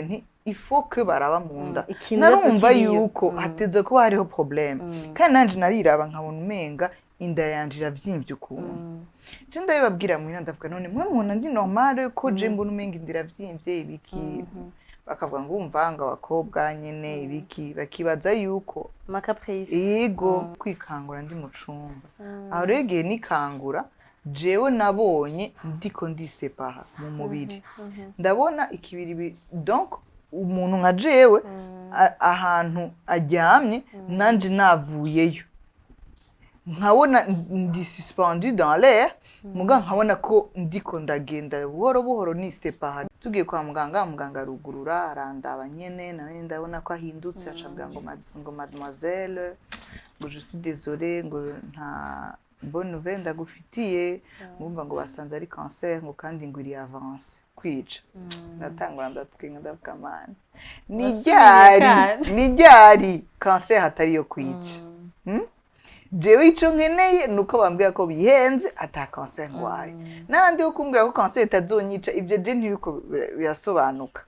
nti il faut que baraba munda narumva yuko hateze ko hariho problème kandi nanje nariraba nkabona umenga inda yanje iravyimvye ukuntu je ndabibabwira mwina ndavuga none mwe mubona ndi normal ko je mbona umenga inda iravyimvye ibiki bakavuga ngo umvanga abakobwa nyene ibiki bakibaza yuko makaprice yego kwikangura ndi mu cumba aho rege nikangura jewe nabonye ndiko ndisepara mu mubiri ndabona ikibiri donc umuntu nka jewe ahantu aryamye nanje navuyeyo nkabona ndi suspendu dans l'air muga nkabona ko ndiko ndagenda buhoro buhoro nisepara tugiye kwa muganga rugurura arandaba nyene nawe ndabona ko ahindutse acabwa ngo mademoiselle ngo je suis désolée ngo nta bonne nouvelle ndagufitiye ngumva ngo basanze ari cancer ngo kandi ngo iri avance kwica ndatangura ndatwinga ndavuga man ni ryari cancer hatari yo kwica jewe ico nkeneye nuko bambwira ko bihenze ata cancer ngwaye nandi yo kumbwira ko cancer itazonyica ibyo je ntibiko birasobanuka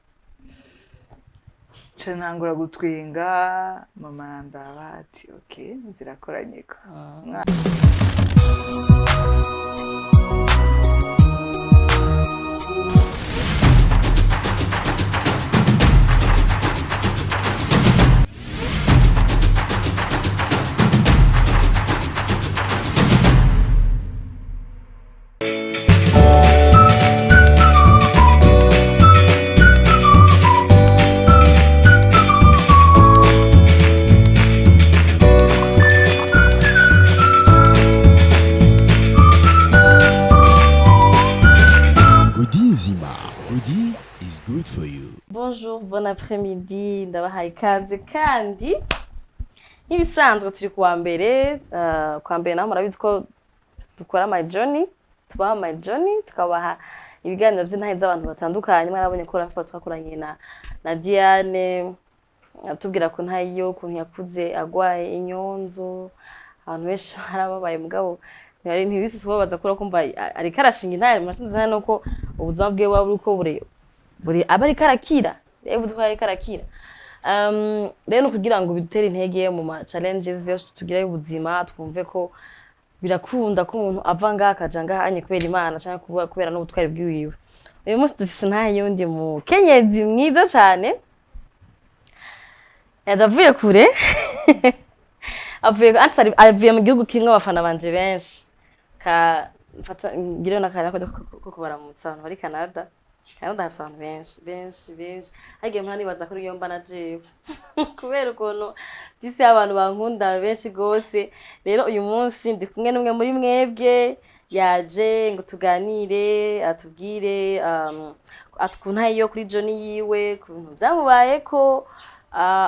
ntangura gutwenga mama arandaba ati okay zirakoranye ko Bonjour, bon après-midi, ndabahaye ikaze kandi n'ibisanzwe turi kuwa mbere naho murabizi ko dukora MyJourney, tubaha MyJourney tukabaha ibiganiro by'intahe z'abantu batandukanye mwarabonye ko twakoranye na Diane atubwira ko ntayo kuntu yakuze agwaye inyonzo abantu benshi harababaye mugabo ntibisi kubabaza kura kumva ari karashinga intahe mashinze no ko ubuzima bwe bwa buruko buri abari karakira ebuze ko ari karakira rero kugira ngo bidutere intege mu ma challenges yo tugira y'ubuzima twumve ko birakunda ko umuntu ava ngakaja ngahanye kubera Imana cyangwa kubera n'ubutwari bwiwiwe uyu munsi dufise ntayo ndi mu kenyezi mwiza cyane yajavuye kure avuye mu gihugu kimwe abafana banje benshi ka mfata ngire nakara ko kubaramutsa abantu bari Canada kandi ndafise abantu benshi hagiye mpana nibaza ko iyo mba naje kubera ukuntu bise abantu bankunda benshi gose rero uyu munsi ndi kumwe n'umwe muri mwebwe yaje ngo tuganire atubwire atukunta iyo kuri journey yiwe kuntu byamubaye ko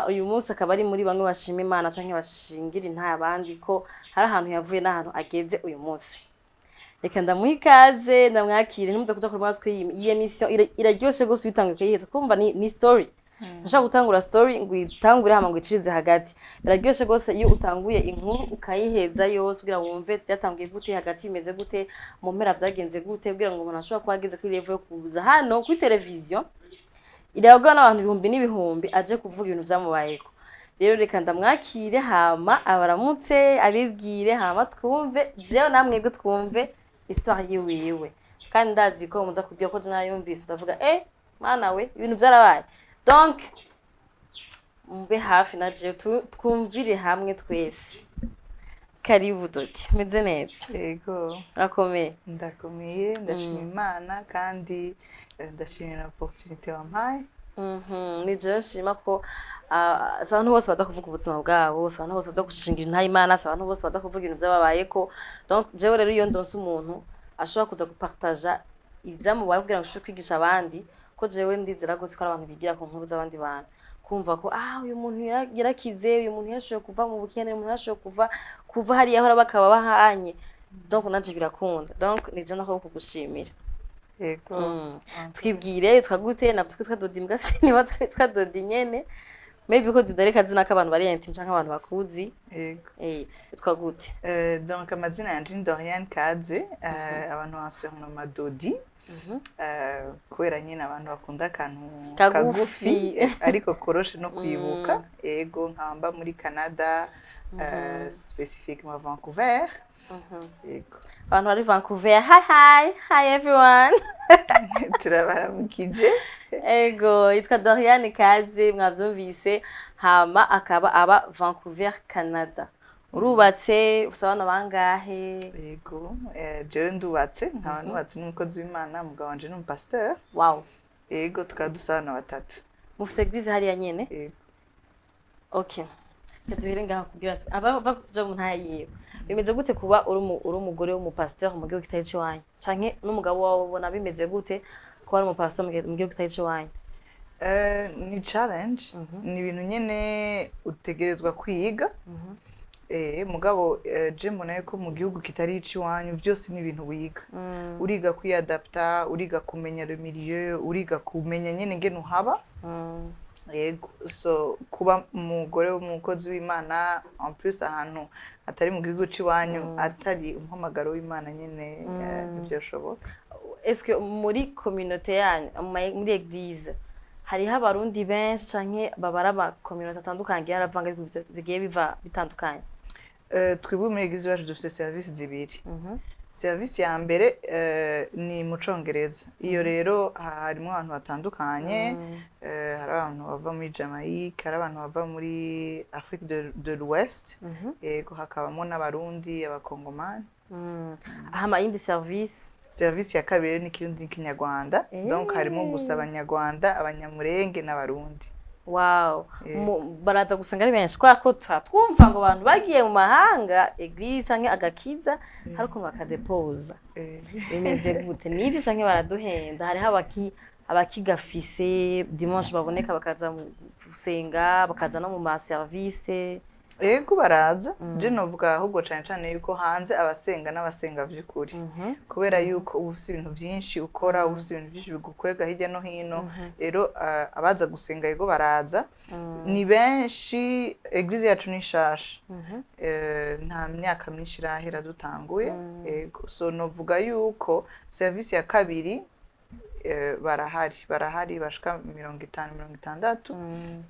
uyu munsi akaba ari muri bamwe bashima Imana canke bashingira intaye abandi ko hari ahantu yavuye n'ahantu ageze uyu munsi reka ndamuhikaze ndamwakire ntimuze kuja kuri mwatwe iyi emission iraryoshe gose bitanguye kuyiheza kumva ni story nashaka gutangura story ngo itangure hama ngo icirize hagati iraryoshe gose iyo utanguye inkuru ukayiheza yose kugira ngo wumve byatanguye gute hagati imeze gute mu mpera byagenze gute kugira ngo umuntu ashobora kwageze kuri level yo kuza hano kuri television irabwa n'abantu ibihumbi n'ibihumbi aje kuvuga ibintu byamubayeko rero reka ndamwakire hama abaramutse abibwire hama twumve jewe namwebwe twumve histoire yiwiwe kandi ndazi ko muza kubwira ko je nayumvise ndavuga mana we ibintu byarabaye donc mbe hafi na je twumvire hamwe twese karibu doti meze neza yego akomeye ndakomeye ndashima Imana kandi ndashimira opportunité wampaye ni je nshima ko abantu bose badakuvuga ubuzima bwabo abantu bose badagushingira intaye Imana abantu bose badakuvuga ibintu byababayeko donc jewe rero iyo ndonse umuntu ashobora kuza gupartager ivyamubaye kugira ngo ashobore kwigisha abandi ko jewe ndizera gose ko abantu bigira ku nkuru z'abandi bantu kumva ko uyu muntu yarakize uyu muntu yashoboye kuva mu bukene umuntu yashoboye kuva hari aho bakaba bahanye donc nanje birakunda donc nije nako kugushimira yego twibwire twagute navyo twitwa Dodi mbwase niba twitwa Dodi nyene maybe ko dudareka zina k'abantu bari intime canke abantu bakuzi yego twagute donc amazina yanje Dorian Kaze abantu bansura no Dodi kubera nyine abantu bakunda akantu kagufi ariko koroshe no kwibuka ego nkamba muri Canada specifiquement Vancouver ego abantu bari Vancouver hi everyone turabaramukije ego yitwa Doriane Kaze mwavyumvise hama akaba aba Vancouver Canada urubatse ufite abana bangahe ego jewe ndubatse nkaba nubatse n'umukozi w'Imana mugabo wanje n'umupasteur wow ego tukadusana batatu mufite eglise hariya nyene ego okay tuduhere ngaho kugira aba kuja mu ntaya yiwe bimeze gute kuba uri umugore w'umupasteur mu gihugu kitari ciwanyu canke n'umugabo wawe ubona bimeze gute kuba ari umupasteur mu gihugu kitari ciwanyu ni challenge ni ibintu nyene utegerezwa kwiga mugabo je mbona yuko mu gihugu kitari iciwanyu byose ni ibintu wiga uriga kwiadapta uriga kumenya le milieu uriga kumenya nyene ngene uhaba yego so kuba umugore w'umukozi w'Imana en plus ahantu atari mu gihugu ciwanyu atari umuhamagaro w'Imana nyene ibyo shoboka est-ce muri communauté yanyu muri église hariho abarundi benshi canke babara aba communauté atandukanye yaravanga bigiye biva bitandukanye twebwe muri eglise yacu dufite service zibiri service ya mbere ni mu Congereza iyo rero harimo abantu batandukanye hari abantu bava muri Jamaica hari abantu bava muri Afrique de l'Ouest yego hakabamo n'abarundi abakongomani hama yindi service ya kabiri ni Kirundi n'Ikinyarwanda donc harimo gusa abanyarwanda abanyamurenge n'abarundi wow baraza gusanga ari benshi kwa ko twumva ngo abantu bagiye mu mahanga eglise canke agakiza hari ukuntu bakadepoza bimeze gute nivyo canke baraduhenda hariho abakigafise dimanche baboneka bakaza gusenga bakaza no mu ma service ego baraza je novuga ahubwo cane yuko hanze abasenga n'abasenga vy'ukuri kubera yuko ufite ibintu vyinshi ukora ufite ibintu vyinshi bigukwega hirya no hino rero abaza gusenga ego baraza ni benshi eglise yacu ni shasha nta myaka myinshi irahera dutanguye ego so novuga yuko service ya kabiri barahari bashika 50-60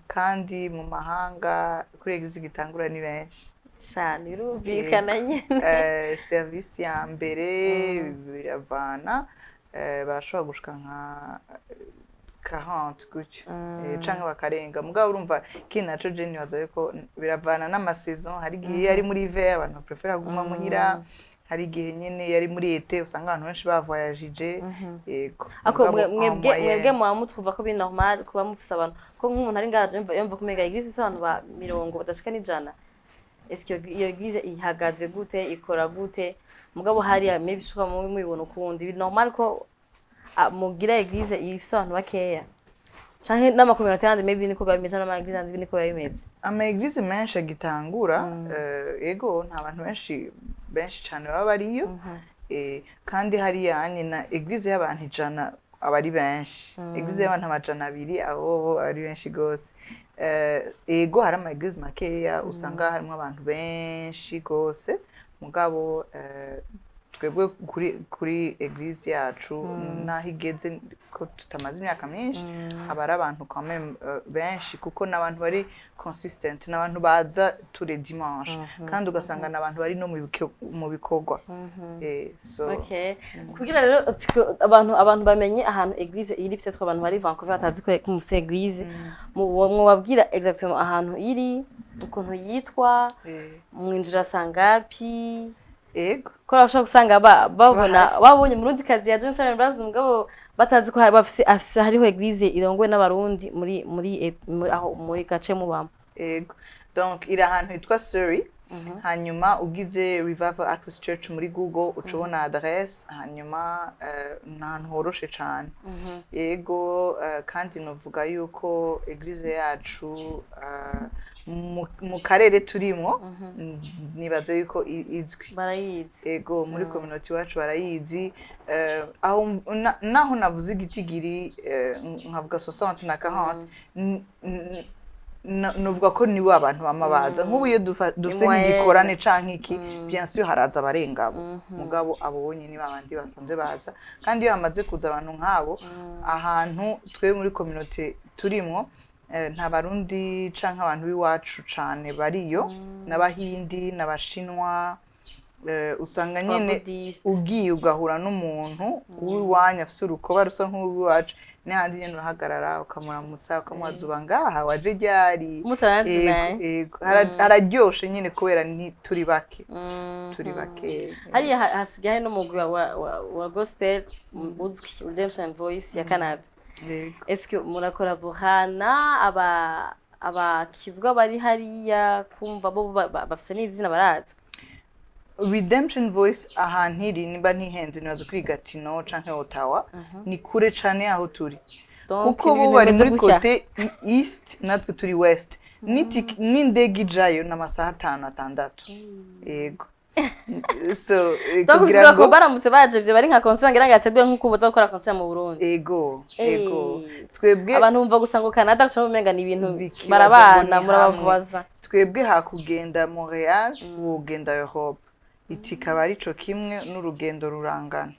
kandi mu mahanga kuri eglise gitangura ni benshi cyane birumvikana nyene service ya mbere biravana barashobora gushika nka 40 gutyo canke bakarenga mugabo urumva kinaco je nibaza yuko biravana n'amasaison hari gihe ari muri hiver abantu prefera guma muhira hari gihe nyene yari muri été usanga abantu benshi bavoyagije yego ako mwebwe mutwumva ko bi normal kuba mufise abantu ko nk'umuntu ari ngaje yumva kumega eglise abantu ba 100 badashika n'ijana est-ce que iyo eglise ihagaze gute ikora gute mugabo hari maybe shuka mubibona ukundi bi normal ko mugira eglise ifise abantu bakeya canke n'amakominote yandi maybe niko babimeze n'ama eglise yandi niko babimeze ama eglise menshi agitangura ego nta bantu benshi cyane baba bariyo kandi hari yani na eglise y'abantu 100 abari benshi eglise y'abantu 200 abo ari benshi gose ego hari ama eglise makeya usanga harimo abantu benshi gose mugabo twebwe kuri eglise yacu nahigeze ko tutamaze imyaka myinshi abari abantu quand même benshi kuko nabantu bari consistent nabantu baza tous les dimanches kandi ugasanga nabantu bari no mu bikogwa so okay kugira rero abantu bamenye ahantu eglise iri peut-être abantu bari Vancouver batazi ko mu eglise mu babwira exactement ahantu iri ukuntu yitwa mwinjira sangapi ego ko bashaka gusanga babonye murundi kazi ya Johnson Brothers mugabo batazi ko bafise hariho eglise irongowe n'abarundi muri gace mubamo ego donc iri ahantu hitwa Surrey hanyuma ugize Revival Access Church muri Google ucubona adresse hanyuma n'ahantu horoshe cyane ego kandi novuga yuko eglise yacu mu karere turimo nibaze yuko izwi barayizi ego muri community wacu barayizi aho naho navuze igitigiri nkavuga 60 na 40 nuvuga ko nibo abantu bamabaza nk'ubu iyo dufise nk'igikorane canke iki bien sûr haraza abarengabo mugabo abonye ni babandi basanze baza kandi iyo hamaze kuza abantu nk'abo ahantu twe muri communauté turimwo nta barundi canke abantu b'iwacu cane bariyo n'abahindi n'abashinwa usanga nyene ugiye ugahura n'umuntu w'iwanyu afise urukoba rusa nk'uw'iwacu n'ahandi nyene urahagarara ukamuramutsa ukamubaza ngaha waje ryari hararyoshe nyene kubera turi bake hariya hasigaye n'umugwi wa gospel uzwi Redemption Voice ya Canada eske murakora buhana abakizwa bari hariya kumva bo bafise n'izina barazwi Redemption Voice ahantu iri nimba ntihenze nibaza kuri Gatineau canke Ottawa ni kure cane aho turi kuko bo bari muri côté east natwe turi west n'indege ijayo n'amasaha 5-6 yego so kugira ngo baramutse baje byo bari nka concert ngira ngateguye nkuko ubuza gukora concert mu Burundi ego twebwe abantu bumva gusa ngo Canada cyangwa umenga ni ibintu barabana murabavuza twebwe hakugenda Montreal wogenda Europe itikaba arico kimwe n'urugendo rurangana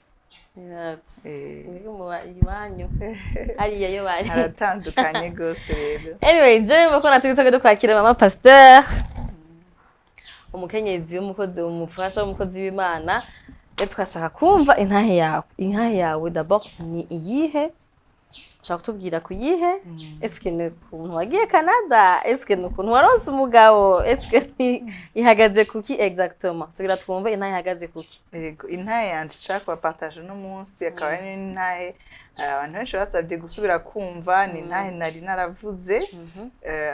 hariya yo bari haratandukanye gose rero anyway je mbakora twitege kwakira mama pasteur umukenyezi w'umukozi umufasha w'umukozi w'Imana twashaka kumva intahe yawe d'abord ni iyihe ushaka kutubwira kuyihe eske ni ukuntu wagiye Canada eske ni ukuntu waronse umugabo eske ihagaze kuki exactement tugira twumve intahe ihagaze kuki yego intahe yanje nshaka partage no munsi akaba ari intahe abantu benshi basabye gusubira kumva ni intahe nari naravuze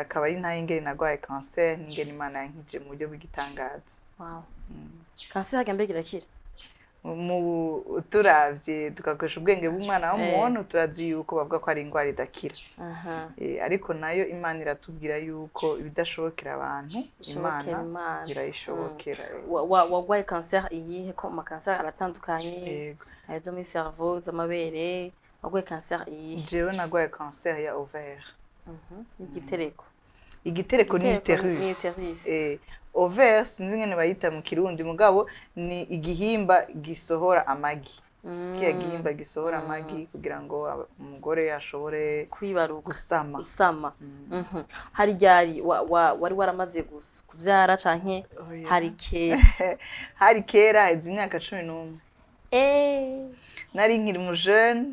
akaba ari intahe ingene nagwaye cancer n'ingene Imana yankije mu buryo bw'igitangaza wow cancer yagambe girakira mu turavye tugakoresha ubwenge bw'umwana w'umuntu turazi yuko bavuga ko ari ingwara idakira ariko nayo Imana iratubwira yuko ibidashobokera abantu Imana birayishobokera wagwaye cancer iyihe ko ama cancer aratandukanye azo muri cerveau z'amabere wagwaye cancer iyihe jewe nagwaye cancer ya ovaire igitereko ni uterus ovaire sinzi ngene bayita mu Kirundi mugabo ni igihimba gisohora amagi kiya gihimba gisohora amagi kugira ngo umugore ashobore kwibaruka gusama hari ryari wari waramaze kuvyara canke hari kera heze imyaka 11 nari nkiri mu jeune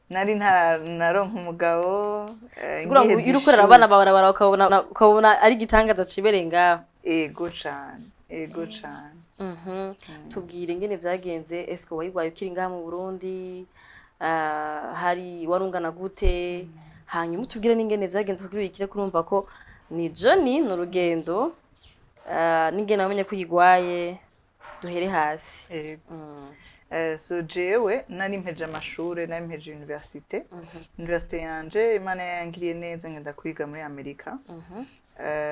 nari naronka umugabo sigura ngo irukorera abana bawe ukabona ari gitangaza cibereye ngaho ego cane tubwire ingene vyagenze eske wayigwaye ukiri ngaha mu Burundi hari warungana gute hanyuma tubwire n'ingene vyagenze kugira ikire kurumva ko ni journey n'urugendo n'ingene wamenye ko yigwaye duhere hasi so jewe nari mpeje amashure nari mpeje université yanje Imana yangiriye neza ngenda kwiga muri Amerika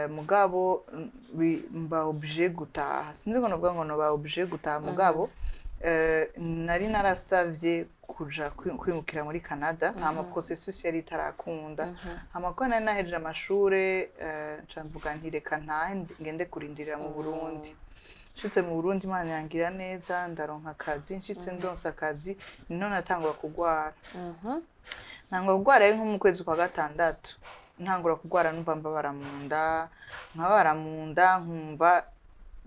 mugabo mba obligé gutaha sinzi ngo novuga ngo noba obligé gutaha mugabo nari narasavye kuja kwimukira muri Canada hama processus yari tarakunda hama ko nari naheje amashure camvuga nti reka ntahe ngende kurindirira mu Burundi nshitse mu Burundi Imana yangira neza ndaronka akazi nshitse ndonsa akazi nino natangura kugwara nangwa kugwara nko mu kwezi kwa gatandatu ntangura kugwara numva mbabara mu nda nkumva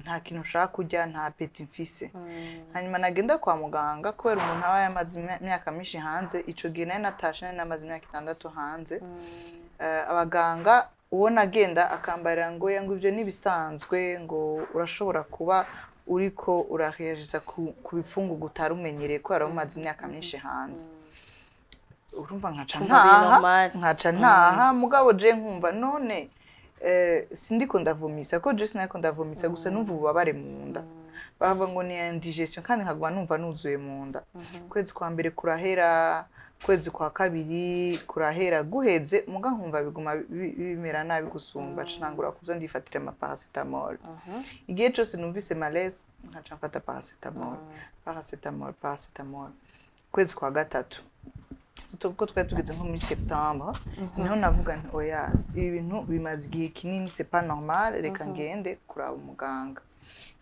nta kintu ushaka kurya nta appétit mfise hanyuma nagenda kwa muganga kubera umuntu aba yamaze imyaka myinshi hanze ico gihe nari natashe nari namaze imyaka 6 hanze abaganga uwo nagenda akambarira ngo yangu ivyo nibisanzwe ngo urashobora kuba uriko urareagiza ku bifungu gutarumenyereye ko yaramumaze imyaka myinshi hanze urumva nkaca ntaha mugabo je nkumva none sindiko ndavumisa ko je sinako ndavumisa gusa numva ububabare mu nda bavuga ngo ni indigestion kandi nkaguma numva nuzuye mu nda kwezi kwa mbere kurahera kwezi kwa kabiri kurahera guheze muga nkumva biguma bimera nabi gusumba cangura kuzo ndifatira ama paracetamol igihe cyose numvise malaise nkaca mfata paracetamol kwezi kwa gatatu zitoko twari tugeze nko muri septembre niho navuga nti oya ibi bintu bimaze igihe kinini c'est pas normal reka ngende kuraba umuganga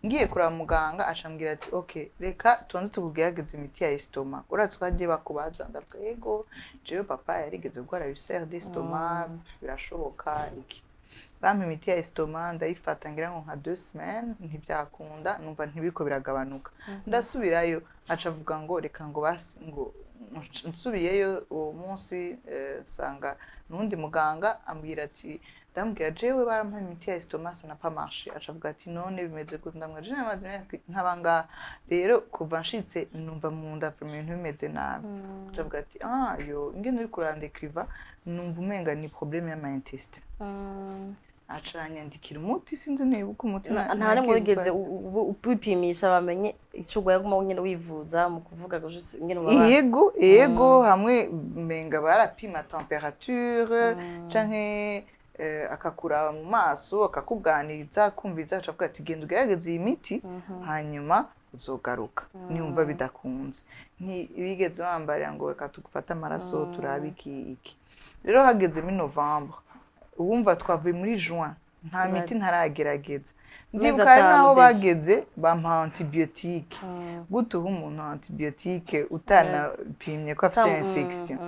ngiye kuraba muganga acambwira ati okay reka tuanze tukugerageza imiti ya estoma uratse kwaje bakubaza ndavuga yego jewe papa yarigeze gukora ulcère d'estomac birashoboka iki bampa imiti ya estoma ndayifata ngira ngo nka 2 semaines ntibyakunda numva ntibiko biragabanuka ndasubirayo acavuga ngo reka ngo basi ngo nsubiyeyo uwo munsi sanga nundi muganga ambwira ati ndambwira jewe barampa imiti ya estoma ça n'a pas marché acavuga ati none bimeze gute ndambwira je namaze ntabanga rero kuva nshitse numva mu nda ibintu bimeze nabi acavuga ati yo ingene uri kurandekriva numva umenga ni problème ya intestin acanyandikira umuti sinzi nibuka umuti nta rimwe wigeze upipimisha bamenye ico gwa yaguma nyene wivuza mu kuvuga ngo ingene ubaba yego hamwe menga barapima temperature canke akakuraba mu maso akakuganiriza kumviza acavuga ati genda ugerageze iyi miti hanyuma uzogaruka niumva bidakunze ntibigeze bambarira ngo reka tugufata amaraso turabe iki rero hageze muri Novembre uwumva twavuye muri juin nta miti ntaragerageza ndibuka ari naho bageze bampa antibiotique gutuha umuntu antibiotique utanapimye ko afite infection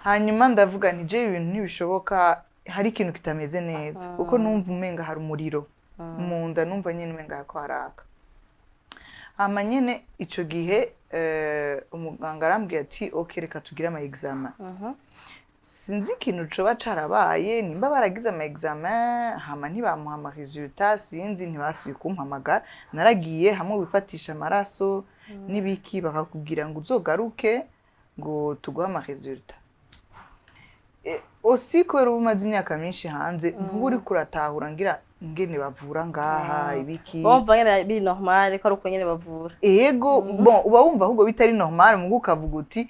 hanyuma ndavuga nti je ibintu ntibishoboka hari ikintu kitameze neza kuko numva umenga hari umuriro mu nda numva nyine umenga hako haraka hama nyene ico gihe umuganga arambwiye ati okay reka tugire ama examen sinzi ikintu coba carabaye nimba baragize ama examen hama ntibamuha ama resultat sinzi ntibasubiye kumpamagara naragiye hamwe wifatisha amaraso nibiki bakakubwira ngo uzogaruke ngo tuguha ama resultat aussi ko umaze imyaka myinshi hanze nturi kuratahura ngira ngene bavura ngaha ibiki bomva ngene biri normal ko ruko nyene bavura yego bon uba wumva ahubwo bitari normal mu gukavuga uti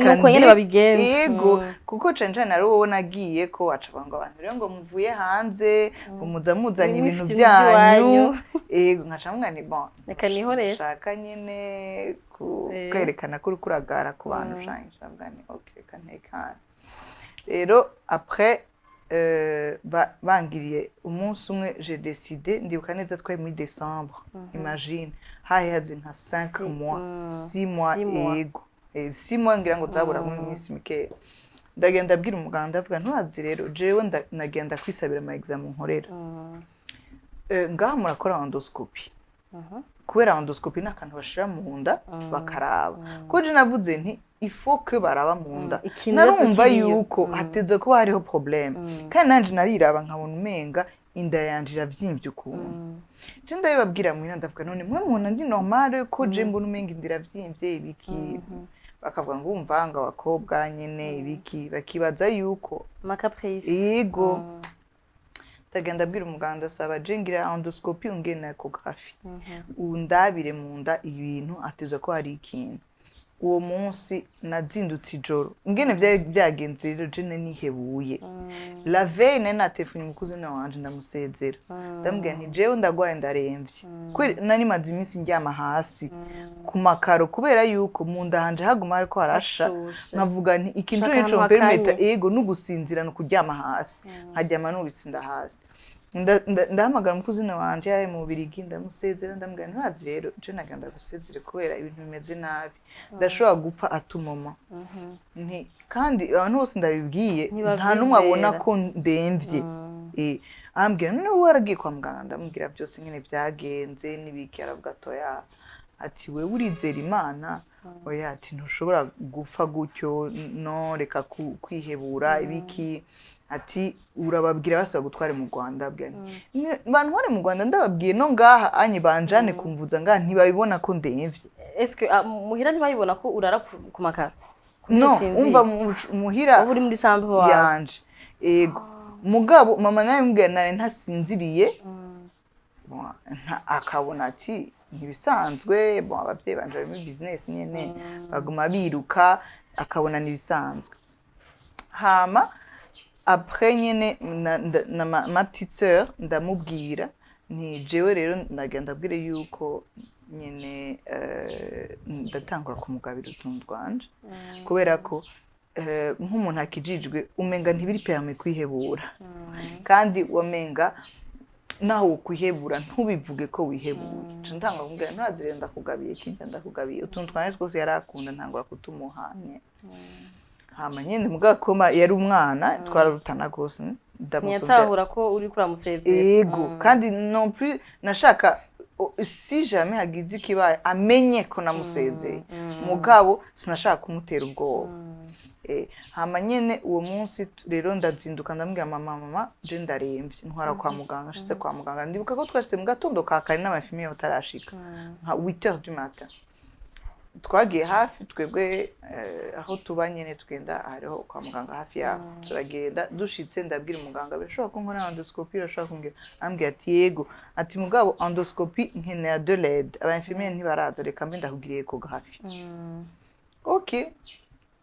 nuko nyene babigenza yego kuko canje nari wowe nagiye ko acabanga abantu rero ngo muvuye hanze ngo muzanye ibintu byanyu yego nkacamwa ni bon reka nihorera shaka nyene kwerekana ko uri kuragara ku bantu shanje ntabwo ni okay kanekana rero après bangiriye umunsi umwe j'ai décidé ndibuka neza twari muri décembre imagine hayaze nka 5 mois 6 mois yego 6 mois ngira ngo zabura mu minsi mike ndagenda abwira umuganga ndavuga nturazi rero jewe nagenda kwisabira ama examen nkorera ngaha murakora endoscopie kubera endoscopie n'akantu bashira mu nda bakaraba ko je navuze nti il faut que baraba mu nda narumva yuko hateze ko hariho problème kandi nanje nariraba nkabona umenga inda yanje iravyimvye ukuntu je ndabibabwira mu ndavuga none mwe muntu ndi normal ko je mbona umenga indira vyimvye ibiki bakavuga ngo umvanga abakobwa nyene ibiki bakibaza yuko makaprice yego tagenda abwira umuganga saba je ngira endoscopie ungena ecography undabire mu nda ibintu ateze ko hari ikintu uwo munsi nazindutse ijoro ingene byagenze rero je nihebuye la veille na telefone mukuzina wanje ndamusezera ndambwira nti jewe ndagwaye ndaremvye kweri nari maze iminsi njyama hasi ku makaro kubera yuko mu nda hanje haguma ariko harasha navuga nti ikintu cyo permeta ego nugusinzira no kuryama hasi nkajyama n'ubitsinda hasi ndahamagara mukuzina wanje yari mu Birigi ndamusezera ndambwira nti rero je nagenda gusezera kubera ibintu bimeze nabi ndashobora gupfa atumoma nti kandi abantu bose ndabibwiye nta numwe abona ko ndemvye arambwira none waragiye kwa muganga ndamubwira byose nyene byagenze nibiki aravuga toya ati we urizera Imana oya ati ntushobora gupfa gutyo no reka kwihebura ibiki ati urababwira basaba gutware mu Rwanda bantu bari mu Rwanda ndababwiye no ngaha anye banjane kumvuza ngaha ntibabibona ko ndemvye est-ce muhira ntibayibona ko urara ku makara no umva muhira uri muri chambre wawe yanje ego mugabo mama nawe mbwira nare ntasinziriye akabona ati ntibisanzwe bon abavyeyi banje bari muri business nyene baguma biruka akabona nibisanzwe hama après nyene ma petite sœur ndamubwira ni jewe rero ndagenda abwire yuko nyene ndatangura kumugabira utuntu twanje kubera ko nk'umuntu akijijwe umenga ntibiri permis kwihebura kandi wamenga naho ukwihebura ntubivuge ko wihebuye ntanga kumbwira nturazire ndakugabiye kijya ndakugabiye utuntu twanje twose yarakunda ntangura kutumuhamye hama nyene mugakoma yari umwana twararutana gose ntiyatahura ko uri kuramusezera yego kandi non plus nashaka si jamais hagize ikibaye amenye ko namusezeye mugabo sinashaka kumutera ubwoba hama nyene uwo munsi rero ndazinduka ndambwira mama je ndaremvye ntwara kwa muganga nshitse kwa muganga ndibuka ko twashitse mu gatondo ka kare n'amafimiye batarashika nka 8h du matin twagiye hafi twebwe aho tuba nyene tugenda hariho kwa muganga hafi yaho turagenda dushitse ndabwira umuganga bishobora ko nkora endoscopie arashaka kumbwira ambwira ati yego ati mugabo endoscopie nkeneye de l'aide abafimiye ntibaraza reka mbe ndakugiriye ko hafi okay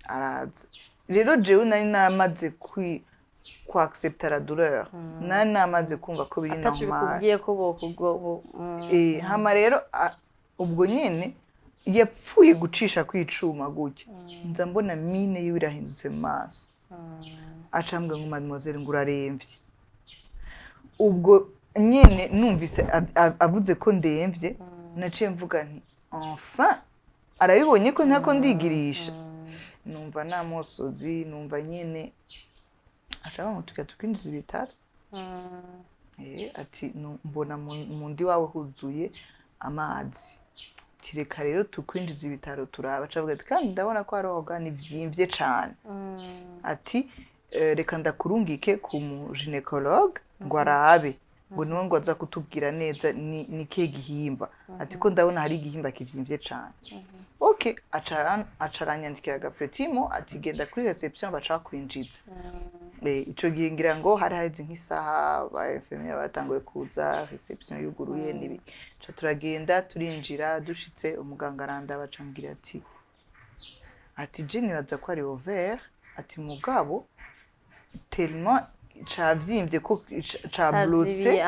araza rero jewe nari namaze kwa accepter la douleur nari namaze kumva ko biri normal atacibikubwiye ko bokubwo hama rero ubwo nyene yapfuye gucisha kwicuma gutya nza mbona mine yiwe irahindutse mu maso acambwe ngo mademoiselle ngo uraremvye ubwo nyene numvise avuze ko ndemvye naciye mvuga nti enfin arabibonye ko ntako ndigirisha numva namosozi numva nyene ashaka ngo tukinjiza ibitaro ati mbona mu ndi wawe huzuye amazi kireka rero tukwinjiza ibitaro turaba cavuga ati kandi ndabona ko ari ogani vyimvye cane ati reka ndakurungike ku mu gynecologue ngo arabe ngo niwe ngo aza kutubwira neza ni ke gihimba ati ko ndabona hari igihimba kivyimvye cane okay acaranyandikira agapretimo ati genda kuri reception baca kwinjiza ico gihe ngira ngo hari haize nk'isaha ba infirmière batanguye kuza reception yuguruye nibi turagenda turinjira dushitse umuganga aranda bacambwira ati je nibaza ko ari ovaire ati mugabo tellement cavyimbye ko ca blose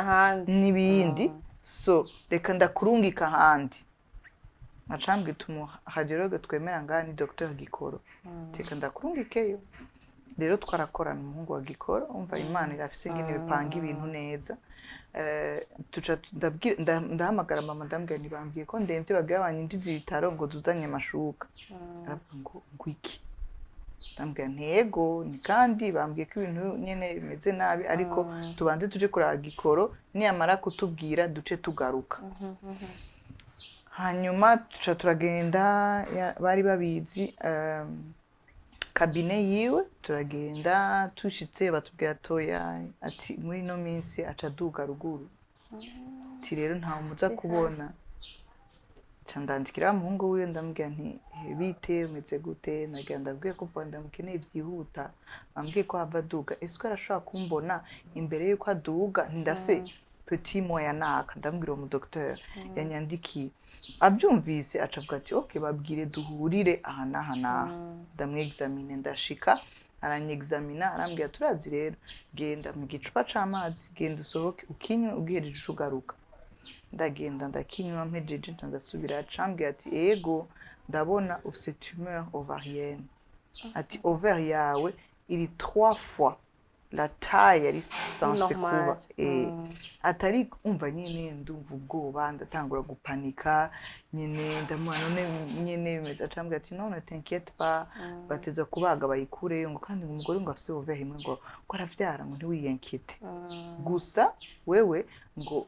n'ibindi so reka ndakurungika handi acambwe tumu radiologue twemera ngani Dr Gikoro teka ndakurungikeyo rero twarakorana umuhungu wa Gikoro umva Imana irafise ngene bipanga ibintu neza tuca ndahamagara mama ndambwira nibambwiye ko ndemvye bagira banyinjiza ibitaro ngo tuzanye amashuka aravuga ngo ngwiki ndambwira ntego ni kandi bambwiye ko ibintu nyene bimeze nabi ariko tubanze tuje kuri Gikoro niyamara kutubwira duce tugaruka hanyuma tuca turagenda bari babizi kabine yiwe turagenda tushitse batubwira toya ati muri no minsi aca duga ruguru ati rero nta muza kubona candandikira muhungu wiwe ndambwira nti bite umeze gute nagenda ndabwiye ko panda mukeneye byihuta bambwiye ko hava duga ese ko arashaka kumbona imbere yuko aduga ndafise petit moyen naka ndambwira mu docteur yanyandikiye abyumvise acavuga ati okay babwire duhurire aha naha ndamwexamine ndashika aranyexamina arambwira turazi rero genda mu gicupa c'amazi genda usohoke ukinywe ugihereje ugaruka ndagenda ndakinywa mpejeje ndasubira acambwira ati ego ndabona ufise tumeur ovarienne ati ovaire yawe iri 3 fois la taille yari censé kuba atari umva nyene ndumva ubwoba ndatangura gupanika nyene ndamwana none nyene bimeze acambwira ati non ne t'inquiète pas bateza kubaga bayikureyo ngo kandi umugore ngo afise ovaire imwe ngo aravyara ngo ntiwiyenkite gusa wewe ngo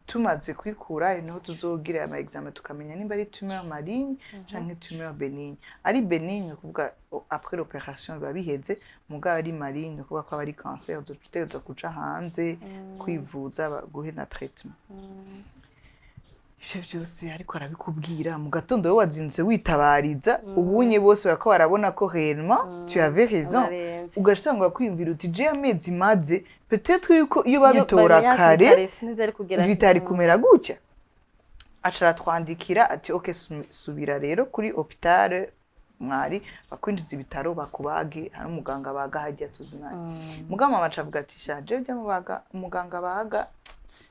tumaze kwikura niho tuzogira ama examen tukamenya nimba ari tumeur maligne canke tumeur benigne ari benigne kuvuga après l'opération babiheze mugabo ari maligne kuvuga ko ari cancer dutegerezwa kuca hanze kwivuza guhe na traitement ivyo vyose ariko arabikubwira mu gatondo we wazinze witabariza ubunye bose barako barabona ko réellement tu avais raison ugashitangura kwiyumvira uti je amezi maze peut-être yuko iyo babitora kare vitari kumera gutya acara twandikira ati okay subira rero kuri hôpital mwari bakwinjiza ibitaro bakubage hari umuganga baga hajya tuzinanye mugama bacavuga ati shaje bya mubaga umuganga baga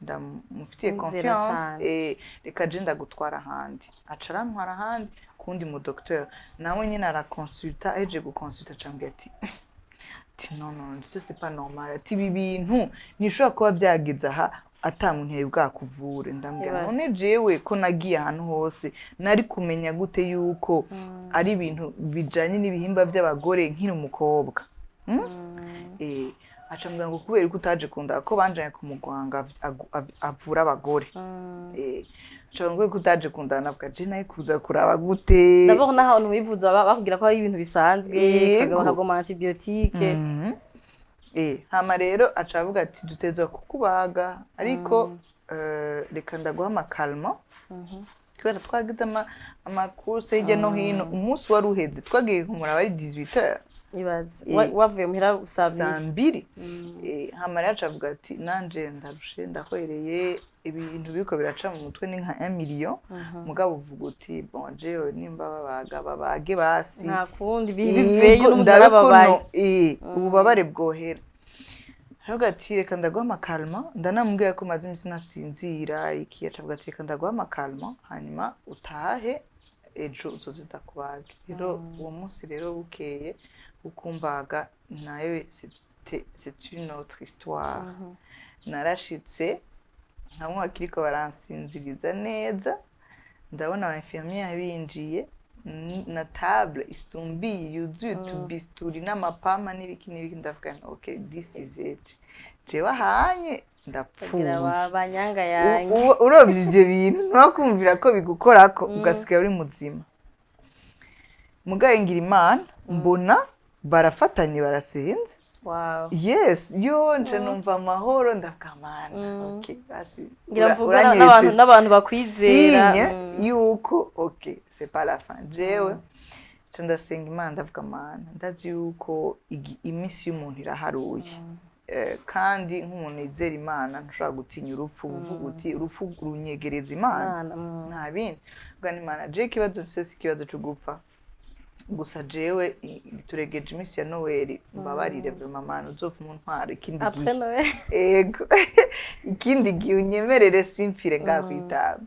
ndamufitiye confiance reka je ndagutwara ahandi aca arantwara ahandi kundi mu docteur nawe nyine arakonsulta aje gukonsulta cambye ati non ça c'est pas normal ati ibi bintu nishobora kuba byagize aha atamuntu yari bwakuvure ndambwira none jewe ko nagiye ahantu hose nari kumenya gute yuko ari ibintu bijanye n'ibihimba by'abagore nkiri umukobwa aca mbwira ngo kubera ko utaje kunda ko banjanye ku mugwanga avura abagore aca ngo ko utaje kunda navuga je nayi kuza kuraba gute d'abord naho abantu bivuza bakubwira ko ari ibintu bisanzwe bakagoma antibiotique hama rero aca avuga ati duteza kukubaga ariko reka ndaguha amakalma kubera twagize amakurse hirya no hino umunsi wari uheze twagiye kumuraba ari 18h wavuye muhira saa mbiri hama rero aca avuga ati nanje ndarushe ndahwereye ibintu biriko biraca mu mutwe ni nka 1 million mugabo uvuga uti bon jewe nimba babage basi nta kundi biveyo n'umudarababaye ububabare bwohera aravuga ati reka ndaguha amakalma ndanamubwira ko maze imisi nasinzira iki aca avuga ati reka ndaguha amakalma hanyuma utahe ejo uzoza ndakubage rero uwo munsi rero bukeye ukumbaga nayo c'est une autre histoire narashitse hamwe akiriko baransinziriza neza ndabona abafamille binjiye na table isumbiye yuzuye tubisturi n'amapama n'ibiki ndavuga okay this is it jewe hanye ndapfuye abanyanga yanjye urovye ivyo bintu ntakumvira ko bigukorako ugasiga uri muzima mugaye ngira Imana mbona barafatanye barasenze wow yes yo nje numva amahoro ndakamana okay basi ngira mvuga n'abantu bakwizera yuko okay c'est pas la fin jewe ndasenga Imana ndavuga Imana ndazi yuko imisi y'umuntu iraharuye kandi nk'umuntu yizera Imana ntushobora gutinya urupfu uvuga uti urupfu runyegereza Imana nta bindi ubwo ni Imana je kibazo mfise ikibazo cyo gupfa gusa jewe turegeje imisi ya Noel mbabarire Imana uzopfa mu ntwaro ikindi gihe ego ikindi gihe unyemerere simfire ngakwitaba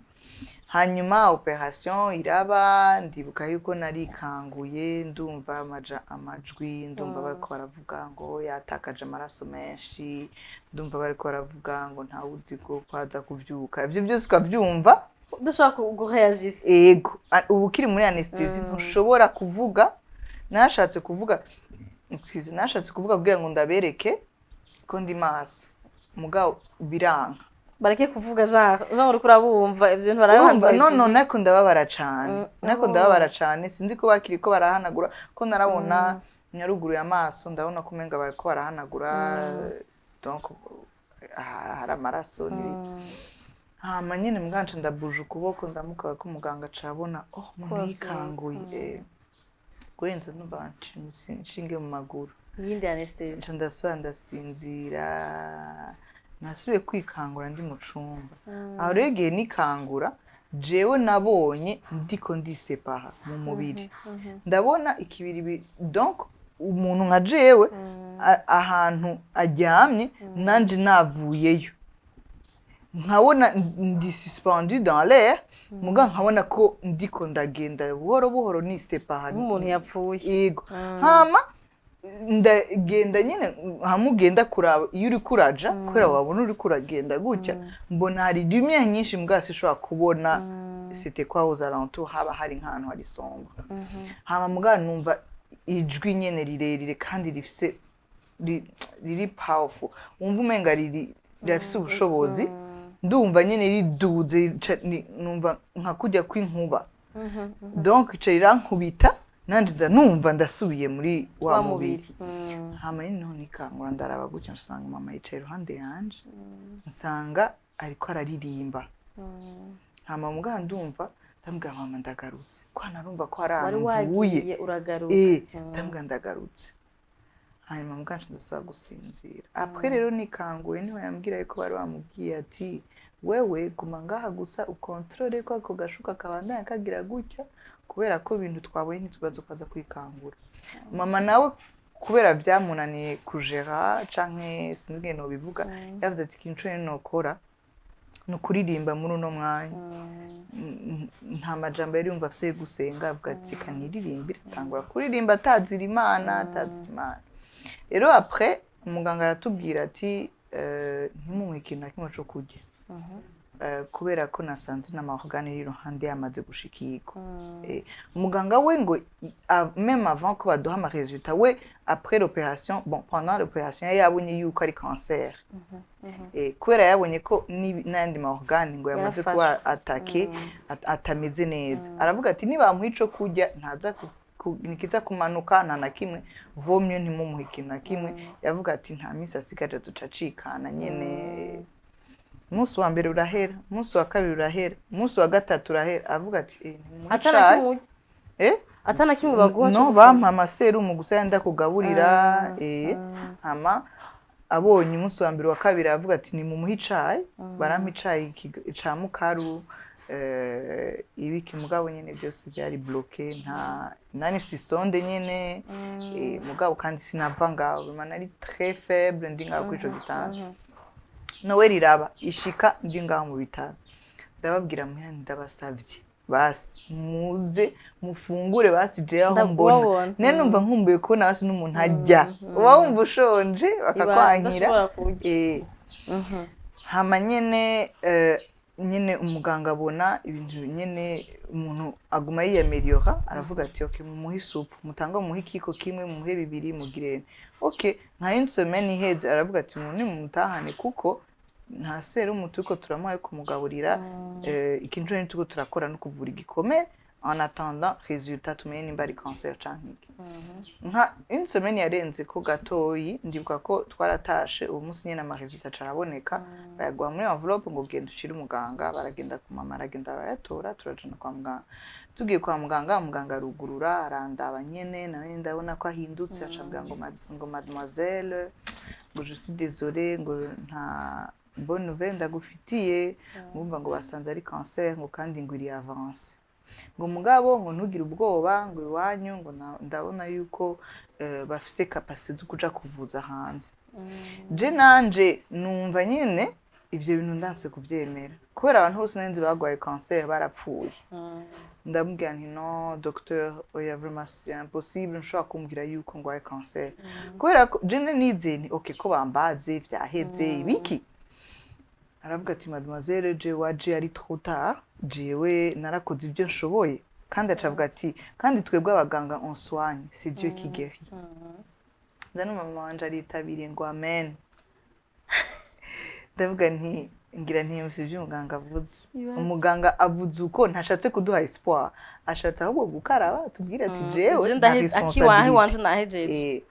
hanyuma operation iraba ndibuka yuko narikanguye ndumva amajwi ndumva bariko baravuga ngo yatakaje amaraso menshi ndumva bariko baravuga ngo nta uzi ko kwaza kuvyuka ivyo byose ukavyumva udashaka gureagisa ego ubu kiri muri anesthesie ntushobora kuvuga nashatse kuvuga kugira ngo ndabereke ko ndi maso mugabo biranga bareke kuvuga genre uri kurabumva ivyo bintu barabumva no nako ndababara cane sinzi ko bakiriko barahanagura ko narabona nyaruguru y'amaso ndabona ko menga bariko barahanagura donc hari amaraso n'ibiki hama nyene muganje ndabuje ukuboko ndamukaba ko muganga cabona umuntu yikanguye gwenza numva nshinge mu maguru yindi anesthesia ndasinzira nasubiye kwikangura ndi mu cumba aho regeye nikangura jewe nabonye ndiko ndisepaha mu mubiri ndabona ikibiri donc umuntu nka jewe ahantu aryamye nanje navuyeyo nkabona ndi suspendu dans l'air muga nkabona ko ndiko ndagenda buhoro buhoro nisepaha umuntu yapfuye yego hama ndagenda nyine hamugenda kuraba iyo uri kuraja kubera wabona uri kuragenda gutya mbona hari lumière nyinshi mbwase ishobora kubona c'était quoi aux alentours haba hari nk'ahantu hari sombre hama muga numva ijwi nyene rirerire kandi rifise riri powerful umva umenga rifise ubushobozi ndumva nyene riduze numva nka kujya kw'inkuba donc ico rirankubita nanje ndanumva ndasubiye muri wa mubiri hama nyine nikangura ndaraba gutya nsanga mama yicaye iruhande yanje nsanga ariko araririmba hama muga ndumva ndambwira mama ndagarutse ko narumva ko aramvuye ndambwira ndagarutse hanyuma muganje ndasaba gusinzira après rero nikanguye niho yambwira yuko bari bamubwiye ati wewe guma ngaha gusa ukontrole ko ako gashuka kabandanya kagira gutya kubera ko ibintu twabonye ntitubazo kwaza kwikangura mama nawe kubera byamunaniye kujera canke sinigeno bivuga yavuze ati kintu nokora no kuririmba muri uno mwanya nta majambo yari yumva afise gusenga avuga ati kaniririmbira tangura kuririmba atazira Imana rero après umuganga aratubwira ati ntimumuhe ikintu na kimwe cyo kurya kubera ko nasanze n'amaorgane y'iruhande yamaze gushikirwa umuganga we ngo même avant ko baduha ama résultat we après l'opération bon pendant l'opération yabonye yuko ari cancer kubera yabonye ko n'andi maorgane ngo yamaze kuba attaqué atameze neza aravuga ati nibamuha ico kurya ntaza nikiza kumanuka nta na kimwe vomye ntimumuhe ikintu na kimwe yavuga ati nta misi asigaje tucacikana nyene umunsi wa mbere urahera umunsi wa kabiri urahera umunsi wa gatatu urahera avuga ati atana kimwe baguha no bampa amaserumu gusa yenda kugaburira hama abonye umunsi wa mbere wa kabiri avuga ati ni mumuhe icayi barampa icayi ca mukaru ibiki mugabo nyene byose byari bloqué nani sistonde nyene mugabo kandi sinava ngaho Imana ari très faible ndi ngaho kuri ico gitanda nowe riraba ishika ndi ngaho mu bitaro ndababwira mwene ndabasavye basi muze mufungure basi je aho mbona nene numva nkumbuye ko nasi n'umuntu ajya uba wumva ushonje bakakwankira hama nyene nyene umuganga abona ibintu nyene umuntu aguma yiyameliora aravuga ati okay mumuhe isupu mutanga mumuhe ikiko kimwe mumuhe bibiri mugirene okay nka une semaine iheze aravuga ati umuntu mumutahane kuko nta serumu turiko turamuha kumugaburira ikintu cyo turiko turakora no kuvura igikomere en attendant résultat tumenye nimba ari cancer canke nka une semaine yarenze ko gatoyi ndibuka ko twaratashe uwo munsi nyene ama résultat caraboneka bayagwa muri envelope ngo genda ushire umuganga baragenda kumama aragenda barayatora turajana kwa muganga tugiye kwa muganga umuganga arugurura arandaba nyene nawe ndabona ko ahindutse acambwa ngo mademoiselle ngo je suis désolée ngo nta bonne nouvelle ndagufitiye ngumva ngo basanze ari cancer ngo kandi ngo iri avance ngo mugabo ngo ntugire ubwoba ngo iwanyu ngo ndabona yuko bafise capacité zo kuja kuvuza hanze je nanje numva nyene ivyo bintu ndanse kuvyemera kubera abantu bose nenze bagwaye cancer barapfuye ndamubwira nti no docteur oya vraiment c'est impossible nshobora kumbwira yuko ngwaye cancer kubera je nize ni okay ko bambaze vyaheze ibiki aravuga ati mademoiselle je waje ari trop tard jewe narakoze ibyo nshoboye kandi acavuga ati kandi twebwe abaganga on soigne c'est Dieu qui guérit ndano mama wanje aritabiriye ngo amen ndavuga nti ngira ntiyumvise ibyo umuganga avuze umuganga avuze uko ntashatse kuduha espoir ashatse ahubwo gukaraba tubwire ati jewe nda akiwahe wanje nahejeje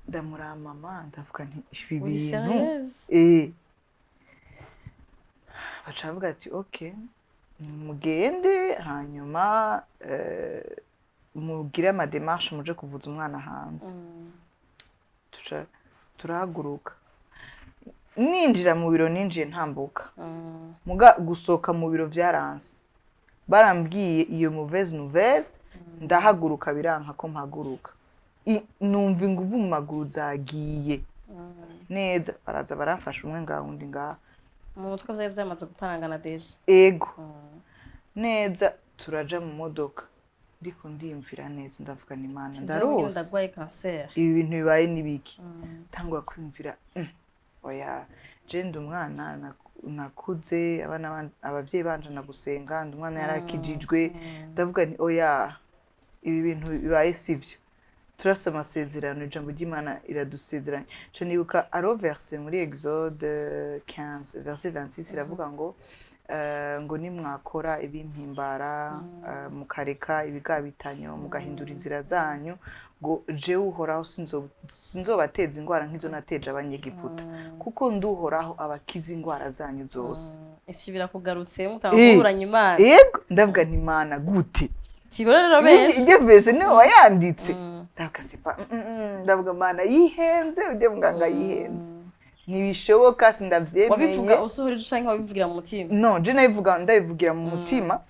ndamura mama ndavuga nti ibi bintu bacavuga ati okay mugende hanyuma mugire ama démarche muje kuvuza umwana hanze turahaguruka ninjira mu biro ninjiye ntambuka muga gusoka mu biro byaranse barambwiye iyo mauvaise nouvelle ndahaguruka biranka ko mpaguruka numva inguvu mu maguru zagiye neza baraza baramfasha umwe ngaho undi ngaho mu mutwe byari byamaze guparangana deje ego neza turaja mu modoka ndiko ndiyumvira neza ndavuga ni Imana ndarose ndagwaye cancer ibi bintu bibaye nibiki tangwa kwimvira oya je ndi umwana nakuze abana abavyeyi banje nagusenga ndi umwana yarakijijwe ndavuga ni oya ibi bintu bibaye sivyo turasa amasezerano ijambo ry'Imana iradusezeranya cyo nibuka aro verse muri Exode 15 verset 26 iravuga ngo nimwakora ibimpimbara mukareka ibigabitanyo mugahindura inzira zanyu ngo je uhoraho sinzobateza ingwara nk'izo nateje abanyegiputa kuko nduhoraho abakiza ingwara zanyu zose ikibira kugarutse mutanguranye Imana yego ndavuga nti Imana gute tiborero benshi ibyo verse niwe wayanditse ndakasipa ndavuga Imana yihenze ujye muganga yihenze nibishoboka sindavyemeye wabivuga usohora dushaka wabivugira mu mutima no je ndabivugira mu mutima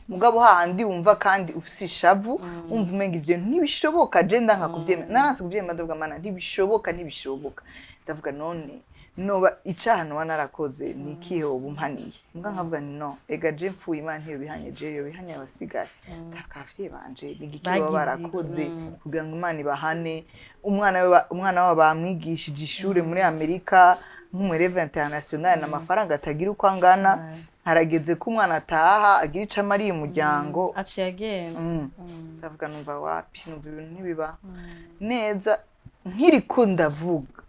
mugabo hahandi wumva kandi ufise ishavu umva umenga ivyo ntibishoboka je ndanka kuvyemera naranse kuvyemera ndavuga Imana ntibishoboka ndavuga none noba icaha noba narakoze ni ikihe woba umpaniye mbwa nkavuga ni no ega je mpfuye Imana ntiyo bihanye je yo bihanye abasigaye takavye banje ni igiki baba barakoze kugira ngo Imana ibahane umwana wabo bamwigishije ishure muri Amerika nk'umureve international n'amafaranga atagira uko angana harageze ko umwana ataha agira ico amariye umuryango aciye agenda ndavuga numva wapi numva ibintu ntibiba neza nkiriko ndavuga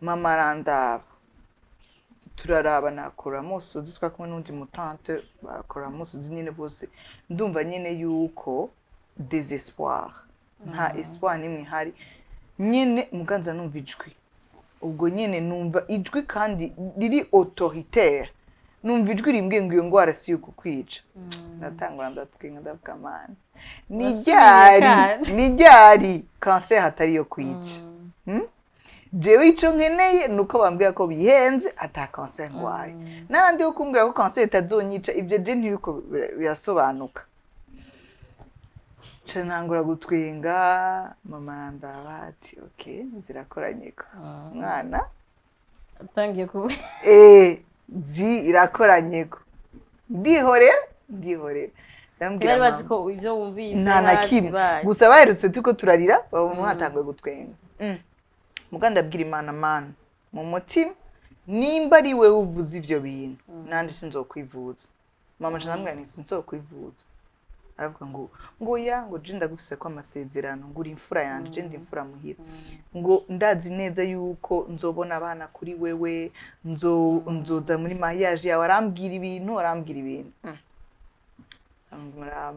mama arandaba turaraba nakora musozi twakumwe n'undi mutante bakora musozi nyine bose ndumva nyine yuko désespoir nta espoir nimwe hari nyine muganza numva ijwi ubwo nyine numva ijwi kandi riri autoritaire numva ijwi rimbwiye ngo iyo ngwara si yuko kwica ndatangura ndatwenga ndavuga mana ni ryari cancer hatari yo kwica jewe ico nkeneye nuko bambwira ko bihenze ata cancer ngwaye nandi yo kumbwira ko cancer itazonyica ibyo je ntibiko birasobanuka ntangura gutwenga mama arandaba ati okay zirakoranye ko mwana atangiye kuba irakoranye ko ndihorera bari bazi ko ibyo wumvise nta na kimwe gusa baherutse tuko turarira baba mwatanguye gutwenga muganda abwira Imana mana mu mutima nimba ari wewe uvuze ivyo bintu nandi sinzokwivuza mama janambwa ni sinzokwivuza aravuga ngo ya ngo je ndagufise ko amasezerano ngo uri imfura yanje je ndi imfura muhira ngo ndazi neza yuko nzobona abana kuri wewe nzoza muri mariage yawe arambwira ibintu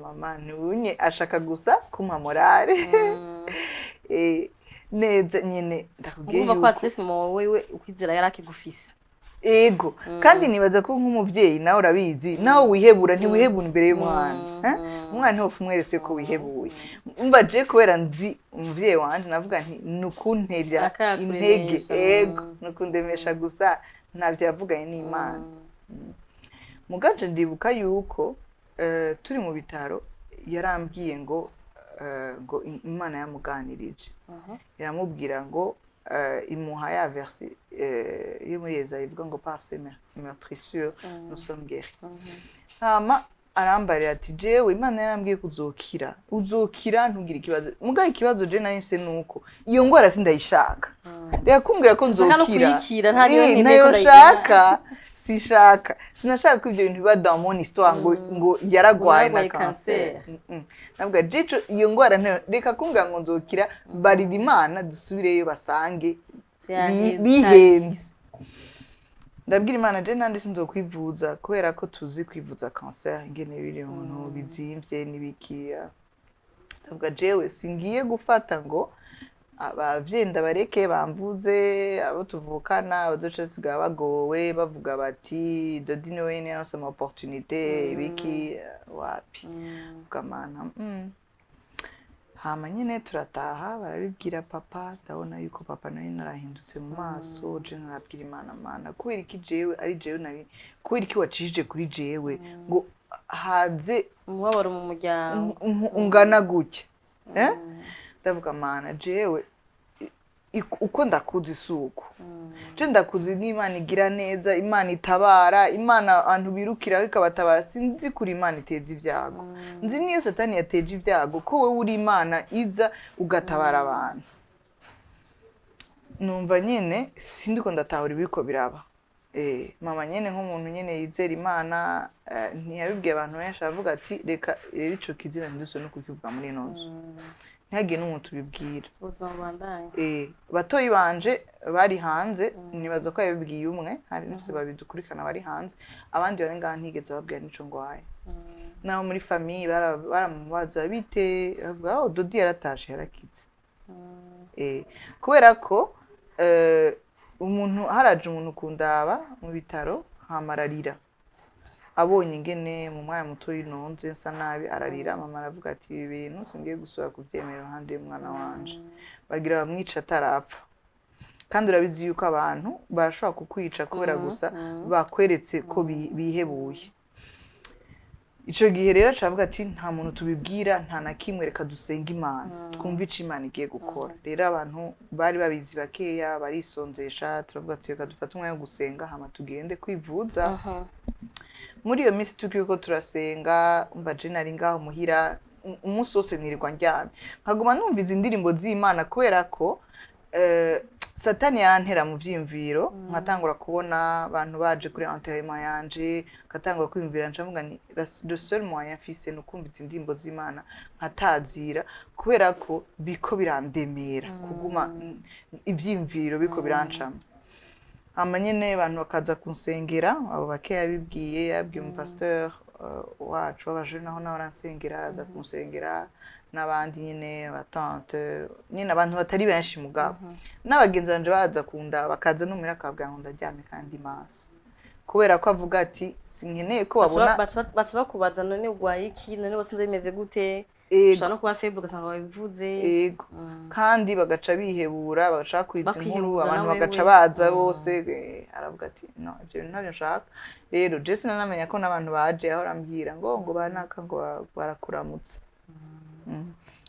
mama nunye ashaka gusa kumpa morale neza nyene ndakubwiye yuko at least mama wewe ukwizera yarakigufise ego kandi nibaza ko nk'umuvyeyi nawe urabizi nawe wihebura ntiwihebura imbere y'umwana umwana ntiwofu mweretse ko wihebuye umva je kubera nzi umuvyeyi wanje navuga nti nukuntera intege ego nukundemesha gusa ntavyo yavuganye n'Imana mugaje ndibuka yuko turi mu bitaro yarambwiye ngo Imana yamuganirije yaramubwira ngo imuha ya verse yo muri Yesaya ivuga ngo par ses meurtrissures nous sommes guéris hama arambarira ati jewe Imana yarambwiye uzokira ntugire ikibazo mugaye ikibazo je nari mfise nuko iyo ngwara sindayishaka reka kumbwira ko nzokira ntayo shaka sishaka sinashaka ko ibyo bintu biba dans mon histoire ngo yaragwaye na cancer nabwo jico iyo ngwara reka kumbwira ngo nzokira barira Imana dusubireyo basange bihenze ndabwira Imana je nandi sinzokwivuza kubera ko tuzi kwivuza cancer ingene biri umuntu bizimvye nibikiya ndavuga jewe singiye gufata ngo abavyenda bareke bamvuze abo tuvukana bazoca siga bagowe bavuga bati dodine wene yanse ama opportunité biki wapi ukamana hama nyine turataha barabibwira papa ndabona yuko papa nawe narahindutse mu maso je narabwira Imana kubera iki jewe ari jewe nari kubera iki wacishije kuri jewe ngo haze umubabaro mu muryango ungana gutya ndavuga Mana jewe uko ndakuzi isuku je ndakuzi n'Imana igira neza Imana itabara Imana abantu birukira ikabatabara sinzi kuri Imana iteza ivyago nzi niyo satani yateje ivyago ko wewe uri Imana iza ugatabara abantu numva nyene sindiko ndatahura ibiko biraba mama nyene nk'umuntu nyene yizera Imana ntiyabibwiye abantu benshi avuga ati reka rero ico kizina nduse no kukivuga muri ino nzu ntihagire n'umuntu ubibwira batoyi banje bari hanze nibaza ko yabibwiye umwe hari n'ufise babidukurikana bari hanze abandi bari ngaha ntigeze babwira n'ico ngwaye naho muri famille baramubaza bite bavuga Dodi yaratashe yarakize kubera ko umuntu haraje umuntu kundaba mu bitaro hamararira abonye ingene mu mwanya muto y'inonze nsa nabi ararira mama aravuga ati ibi bintu singiye gusura kubyemera iruhande y'umwana wanje bagira bamwica atarapfa kandi urabizi yuko abantu barashobora kukwica kubera gusa bakweretse ko bihebuye ico gihe rero acavuga ati nta muntu tubibwira nta na kimwe, reka dusenga Imana twumve ico Imana igiye gukora. Rero abantu bari babizi bakeya barisonzesha, turavuga ati reka dufate umwanya wo gusenga hama tugende kwivuza. Muri iyo minsi tukiriko turasenga umva je nari ngaho muhira umunsi wose nirirwa ndyamye nkaguma numva izi ndirimbo z'Imana kubera ko Satani yarantera mu vyimviro nkatangura kubona abantu baje kuri enterrement yanje, nkatangura kwimvira ncavuga ni le seul moyen mfise no kumva izi ndirimbo z'Imana nkatazira kubera ko biko birandemera kuguma ivyimviro biko birancama. Hama nyene abantu bakaza kunsengera, abo bakeya yabibwiye umupasteur wacu w'abajene naho aransengera, araza kunsengera n'abandi nyene batante nyene abantu batari benshi mugabo n'abagenzi banje baza kunda bakaza numira akabwira ngo ndaryame kandi maso kubera ko avuga ati sinkeneye ko babona baca bakubaza none ugwaye iki none bose nze bimeze gute ushobora no kuba faible ugasanga babivuze yego kandi bagaca bihebura bagaca kwitsa inkuru abantu bagaca baza bose aravuga ati no ibyo ntabyo nshaka. Rero je sinanamenya ko n'abantu baje aho arambwira ngo banaka ngo barakuramutse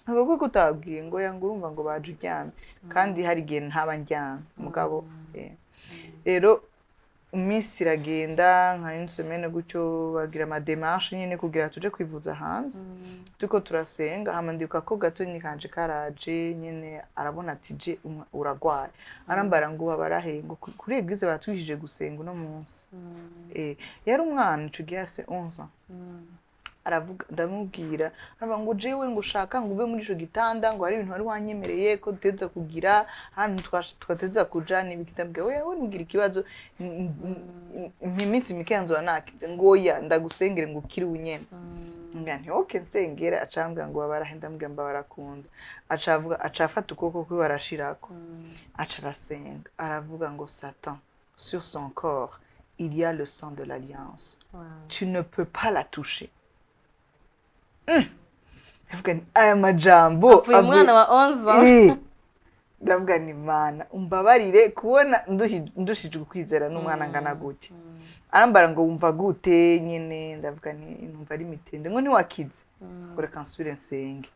ntabwo ko utabwiye ngo yanga urumva ngo baje uryamye kandi hari igihe ntaba ndyamye mugabo. Rero iminsi iragenda nka une semaine gutyo bagira ama démarche nyine kugira tuje kwivuza hanze tuko turasenga hama ndibuka ko gatoni kanje karaje nyine arabona ati je uragwaye arambara ngo babarahe ngo kuri eglise batwishije gusenga uno munsi yari umwana ico gihe ase 11 ans aravuga ndamubwira aravuga ngo jewe ngo ushaka ngo uve muri ico gitanda ngo hari ibintu wari wanyemereye ko duteza kugira hano twateza kuja n'ibikitambwe wewe nugira ikibazo iminsi mike nzo nakize ngo ya ndagusengere ngo ukiri unyene ngani okay nsengera acambwa ngo babarahenda mbwa barakunda acavuga acafata ukoko kwe barashirako acarasenga aravuga ngo Satan sur son corps il y a le sang de l'alliance tu ne peux pas la toucher. Ndavuga ni aya majambo avuye umwana wa 11 ans ndavuga ni Imana umbabarire kubona ndushije ukwizera n'umwana ngana gute arambara ngo wumva gute nyene ndavuga ni numva ari mitende ngo ntiwakize ngo reka nsubire nsenge.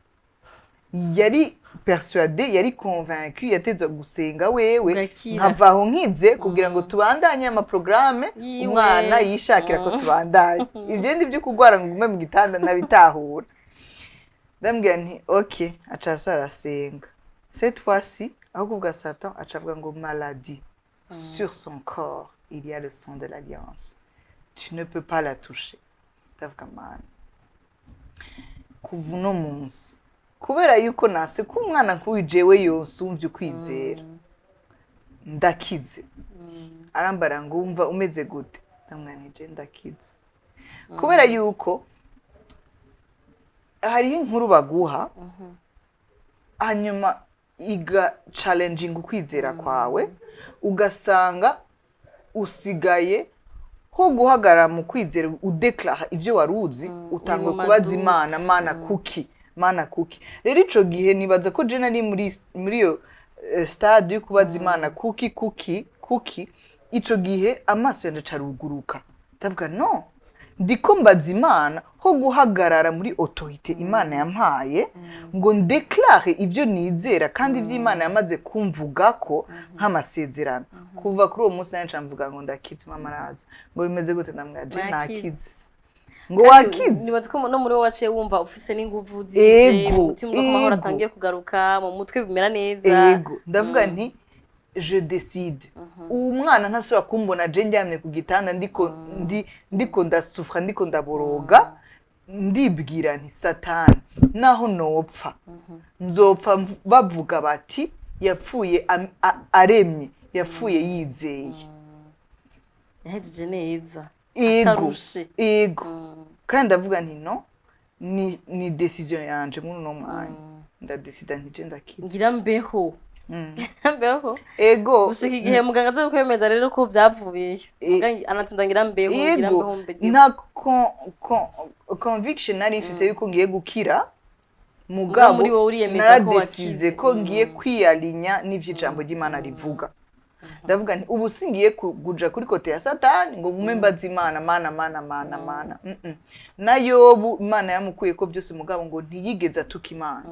Yari persuadé yari convaincu yateza gusenga wewe nkavaho nkize kugira ngo tubandanye ama programme umwana yishakira ko tubandanye ibyo ndi byo kugwara ngo ume mu gitanda nabitahura. Ndambwira nti okay acaso arasenga cette fois-ci aho kuvuga Satan acavuga ngo maladie sur son corps il y a le sang de l'alliance tu ne peux pas la toucher. Ndavuga man kuva uno munsi kubera yuko nase ko umwana nk'ujewe yose umvye ukwizera ndakize arambara ngo umva umeze gute ndamwanije ndakize kubera yuko hari inkuru baguha hanyuma iga challenging ukwizera kwawe ugasanga usigaye ho guhagara mu kwizera udeclara ivyo waruzi utangwe kubaza Imana mana kuki. Rero ico gihe nibaza ko je nari muri yo stade yo kubaza Imana kuki ico gihe amaso yanje caruguruka ndavuga no ndiko mbaza Imana ho guhagarara muri autorité Imana yampaye ngo ndeclare ivyo nizera kandi ivyo Imana yamaze kumvuga ko nk'amasezerano kuva kuri uwo munsi nanje mvuga ngo ndakize mama araza ngo bimeze gute ndamwaje nakize ngo wakize. Nibaza ko no muri wo waciye wumva ufise n'inguvu zije umutima no kumahoro atangiye kugaruka mu mutwe bimera neza. Yego ndavuga nti je décide umwana ntasubira kumbona je njyamye ku gitanda ndiko ndasufra ndiko ndaboroga ndibwira nti Satani naho nopfa nzopfa bavuga bati yapfuye aremye yapfuye yizeye yahejeje neza atarushe kandi ndavuga nti no ni decision yanje muri no mwanya ndadecida nti je ndakize ngira mbeho mbeho ego ushika igihe muganga aza kwemeza rero ko byavuye anatinda ngira mbeho ngira mbeho mbedi nta conviction nari mfise yuko ngiye gukira mugabo muri wo uriyemeza ko wakize ko ngiye kwiyalinya n'ivy'ijambo ry'Imana rivuga ndavuga nti ubu singiye kuja kuri kote ya satani ngo mume mbaza Imana mana na Yobu Imana yamukuye ko byose mugabo ngo ntiyigeze atuka Imana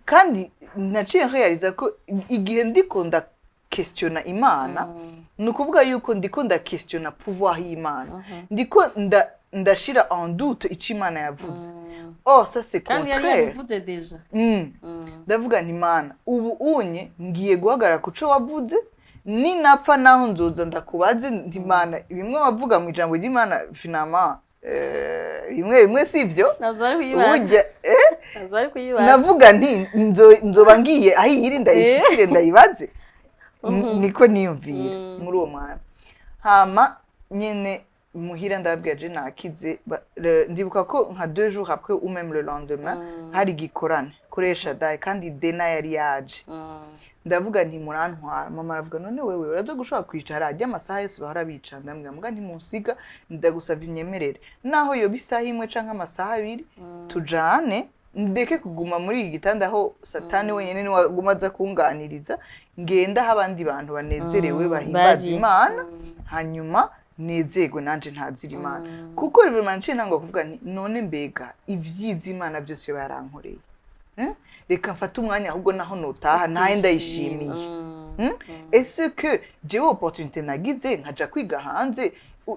kandi naciye realiza ko igihe ndiko nda questiona Imana nukuvuga yuko ndiko nda questiona pouvoir y'Imana ndiko ndashira en doute ico Imana yavuze ça c'est contraire kandi yavuze deja ndavuga nti Imana ubu unye ngiye guhagarara kuco wavuze ni napfa naho nzoza ndakubaze nti Imana bimwe wavuga mu ijambo ry'Imana finama bimwe sivyo nazari kuyibaza navuga nti nzoba ngiye ahiri ndayishikire ndayibaze niko niyumvira muri uwo mwanya hama nyene muhira ndababwira je nakize ndibuka ko nka 2 jours après ou même le lendemain hari gikorane koresha dai kandi dena yari yaje ndavuga nti murantwara mama aravuga none wewe uraza gushaka kwicara ajya amasaha yose bahora bica ndambwira muga nti munsiga ndagusavye inyemerere naho yo bisaha imwe canka amasaha abiri tujane ndeke kuguma muri iki gitanda aho satani wenyene ni wagumaza kunganiriza ngenda aho abandi bantu banezerewe bahimbaza Imana hanyuma nezegwe nanje ntazira Imana kuko vraiment nce ntango kuvuga none mbega ivyiza Imana byose barankoreye reka mfata umwanya ahubwo naho notaha ntahe ndayishimiye est-ce que jewe opportunité nagize nkaja kwiga hanze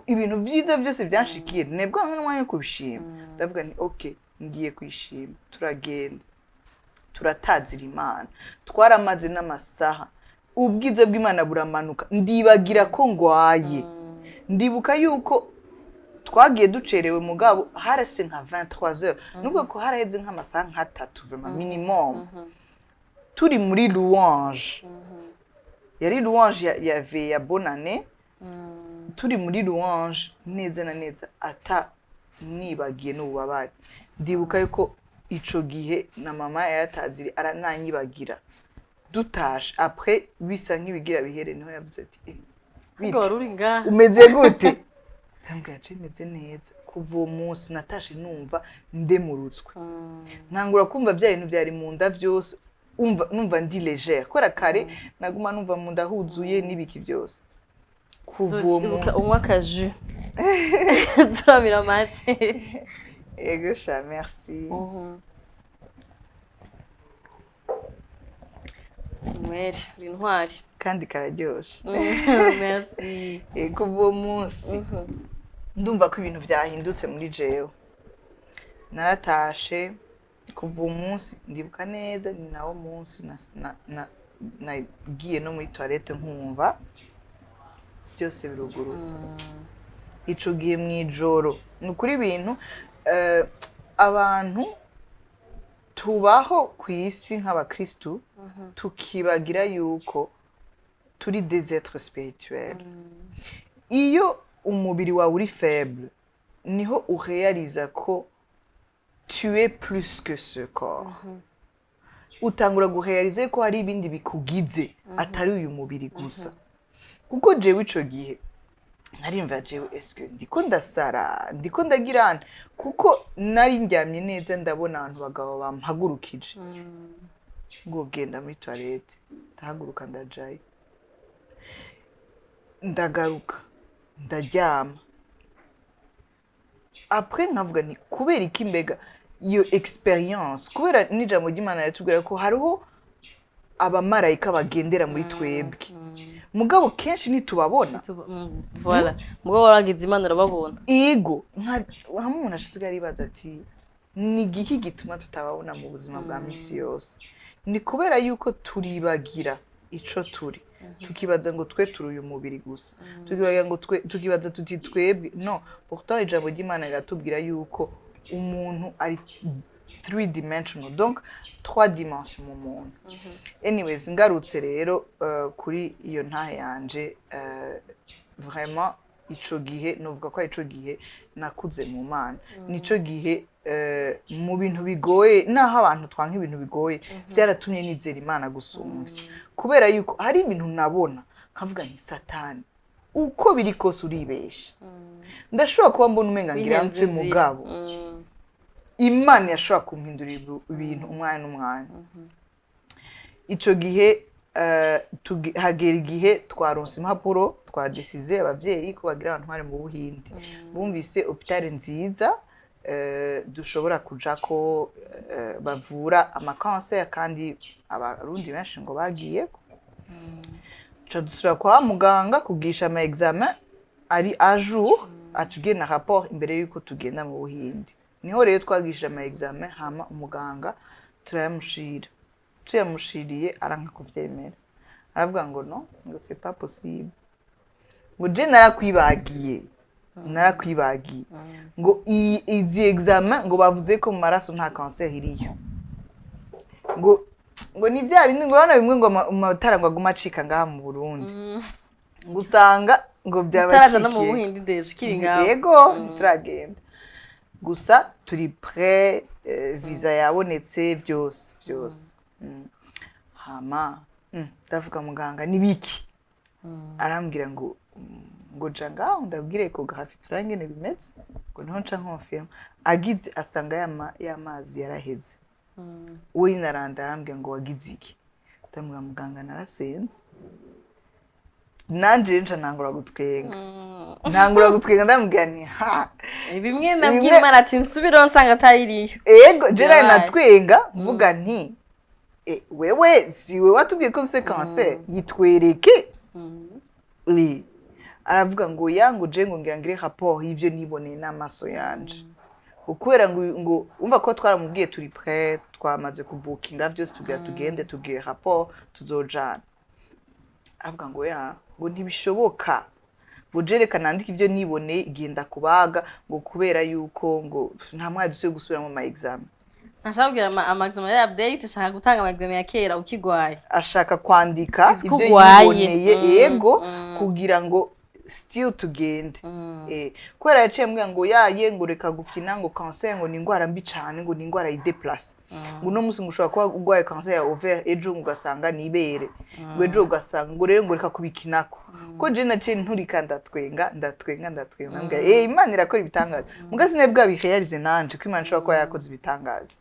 ibintu byiza byose byanshikiye nebwa n'umwanya kubishima ndavuga ni okay ngiye kwishima turagenda turatazira Imana twaramaze n'amasaha ubwiza bw'Imana buramanuka ndibagira ko ngwaye ndibuka yuko twagiye ducerewe mugabo harase nka 23h nubwo ko haraheze nk'amasaha nka 3 vraiment minimum turi muri louange yari louange ya bonne année turi muri louange neza na neza ata nibagiye n'ububabare ndibuka yuko ico gihe na mama yataziri arananyibagira dutashe après bisa nk'ibigira bihere niho yavuze ati umeze gute ndambwira ati meze neza kuva uwo munsi natashe numva ndemurutswe ntangura kumva bya bintu byari mu nda byose numva ndi légère kora kare naguma numva mu nda huzuye nibiki byose kuva uwo munsi umwaka ju turamira mate ego sha merci mwere intwari kandi kararyoshe merci kuva uwo munsi ndumva ko ibintu byahindutse muri jewe naratashe kuva uwo munsi ndibuka neza ni nawo munsi nagiye no muri toilette nkumva byose birugurutse ico gihe mwijoro nukuri ibintu abantu tubaho ku isi nk'abakristu tukibagira yuko turi des êtres spirituels iyo umubiri wawe uri faible niho urealiza ko tu es plus que ce corps utangura gurealiza ko hari ibindi bikugize atari uyu mubiri gusa kuko jewe ico gihe narimva jewe eske ndiko ndasara ndiko ndagirana kuko nari ndyamye neza ndabona abantu bagabo bampagurukije ngo genda muri toilette ndahaguruka ndajaye ndagaruka ndaryama après nkavuga ni kubera iki mbega iyo experience kubera n'ijambo ry'Imana yatubwira ko hariho abamarayika bagendera muri twebwe mugabo kenshi nitubabona voilà mugabo waragize Imana urababona ego hamwe umuntu ashisigaye aribaza ati ni igihe gituma tutababona mu buzima bwa misi yose ni kubera yuko turibagira ico turi tukibaza ngo twe turi uyu mubiri gusa tukibaza tuti twebwe no pourtant ijambo ry'Imana riratubwira yuko umuntu ari 3 dimensional donc 3 dimensions mu muntu anyways ngarutse rero kuri iyo nta yanje vraiment ico gihe novuga ko ico gihe nakuze mu Mana nico gihe mu bintu bigoye naho abantu twanka ibintu bigoye byaratumye nizera Imana gusumvya kubera yuko hari ibintu nabona nkavuga ni satani uko biri kose uribesha ndashobora kuba mbona umenga ngira mfe mugabo Imana yashobora kumpindurira ibintu umwanya n'umwanya ico gihe hagera igihe twaronse impapuro twadesize abavyeyi ko bagira abantu bari mu Buhindi bumvise hôpital nziza dushobora kujako bavura amakanseri kandi abarundi benshi ngo bagiye dusura kwa muganga kugisha ama examen ari à jour atugena na rapport imbere yuko tugenda mu Buhindi niho rero twagisha ama examen hama umuganga turayamushira tuyamushiriye aranka kuvyemera aravuga ngo no ngo c'est pas possible ngo je narakwibagiye ngo izi examen ngo bavuze ko mu maraso nta cancer iriyo ngo ni bya bindi ngo bana bimwe ngo amatara ngo aguma acika ngaha mu Burundi ngo usanga ngo byabacike no mu Buhindi deje kiri ngaho yego turagenda gusa turi prêt visa yabonetse byose hama ndavuga muganga nibiki arambwira ngo janga ndabwire ko gahafi turangene bimeze ngo niho nca nkonfirma agize asanga y'amazi yaraheze we naranda arambwira ngo wagize iki ndamubwira muganga narasenze nanje nca ntangura gutwenga ndamubwira nti ha bimwe nabwiye Imana ati nsubiro nsanga atayiriyo yego je natwenga mvuga nti wewe siwe watubwiye ko mfise cancer yitwereke aravuga ngo yangu je ngo ngira ngire rapport y'ivyo niboneye n'amaso yanje ukwera ngo umva ko twaramubwiye turi prêt twamaze kubukinga byose tugira tugende tugire rapport tuzojana aravuga ngo ngo ntibishoboka ngo jereka nandika ivyo niboneye igenda kubaga ngo kubera yuko ngo nta mwanya dusuye gusubira mu ma examen Nashaka ama-examen ya update, ashaka gutanga ama-examen ya kera ukigwaye. Ashaka kwandika ivyo yiboneye yego kugira ngo still tugende. Kwera yaciye mbwa ngo ngo reka gufina ngo cancer ngo ni ingwara mbi cyane ngo ni ingwara ideplace. Ngo no musi ngushobora kuba ugwaye cancer ya ovaire ejo ugasanga ni ibere. Ngo ejo ugasanga ngo rero ngo reka kubikinako. Ko je naciye nturika ndatwenga mbwa Imana irakora ibitangaza. Muga sinebwa birealize nanje ko Imana ishobora kuba yakoze ibitangaza.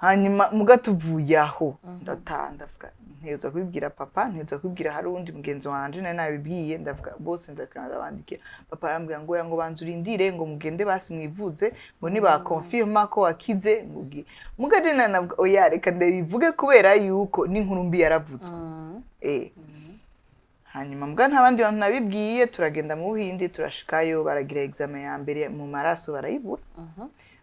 Hanyuma mugatuvuye aho ndavuga nteza kubibwira papa nteza kubibwira hari undi mugenzi wanje nabibwiye ndavuga bose ndakanda bandikira papa arambwira ngo banzu urindire ngo mugende basi mwivuze ngo niba confirma ko wakize mugi mugade navuga oya reka ndabivuge kubera yuko n'inkuru mbi yaravutswe hanyuma mbwa ntabandi bantu nabibwiye turagenda mu Buhindi turashikayo baragira examen ya mbere mu maraso barayibura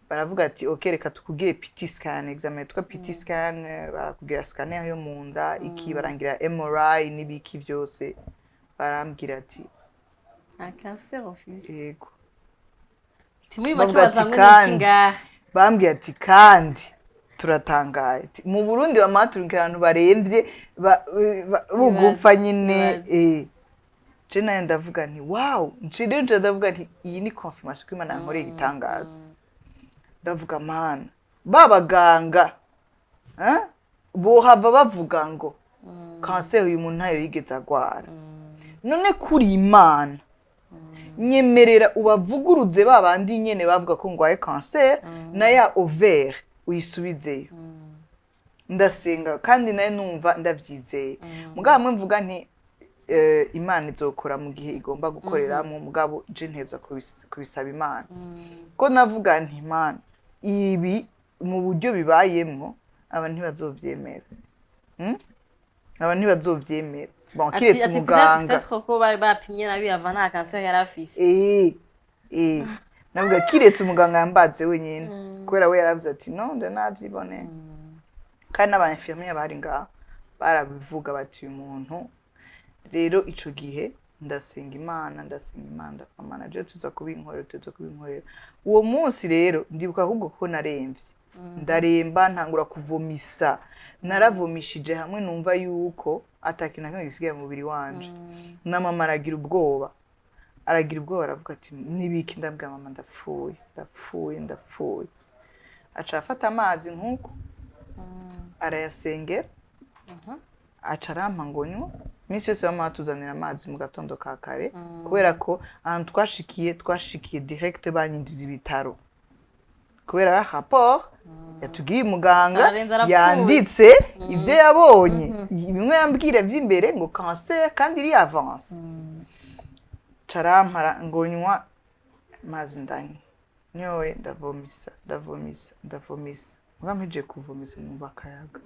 baravuga ati okay reka tukugire PT scan examen twa PT scan barakugira scanner yo munda iki barangira MRI nibiki byose barambwira ati cancer office yego timuri bakibaza mwinga bambwira ati kandi turatangaye mu Burundi bamaturika abantu baremvye bugupfa nyine je nayo ndavuga nti wow nje ndavuga nti iyi ni confirmation ko Imana yankoreye igitangaza ndavuga mana babaganga bohava bavuga ngo cancer uyu muntu ntayo yigeze agwara none kuri Imana nyemerera ubavuguruze babandi nyene bavuga ko ngwaye cancer na ya ovaire uyisubizeyo ndasenga kandi naye numva ndavyizeye mugabo mwe mvuga nti Imana izokora mu gihe igomba gukorera mu mugabo je nteza kubisaba Imana ko navuga nti Imana ibi mu buryo bibayemwo abantu ntibazovyemera abantu ntibazovyemera bon kiretse umuganga peut-être ko bari bapimye nabi ava nta cancer yarafise navuga kiretse umuganga yambaze wenyine kubera we yaravuze ati no ndanavyibone kandi aba infirmier bari ngaho barabivuga bati uyu muntu rero ico gihe ndasenga Imana manager tuza kubinkorera uwo munsi rero ndibuka ahubwo ko naremvye ndaremba ntangura kuvomisa naravomishije hamwe numva yuko atakina kimwe gisigaye mu mubiri wanje na mama aragira ubwoba aravuga ati nibiki ndabwa mama ndapfuye aca afata amazi nkuko arayasengera aca arampa ngo nywa misi yose bama batuzanira amazi mu gatondo ka kare kubera ko ahantu twashikiye direct banyinjiza ibitaro kubera rapport yatubwiye muganga Ararenze arapfuye. yanditse ibyo yabonye bimwe yambwira by'imbere ngo cancer kandi iri avance carampara ngo nywa mazi ndani nyowe ndavomisa mwampije kuvomisa numva akayaga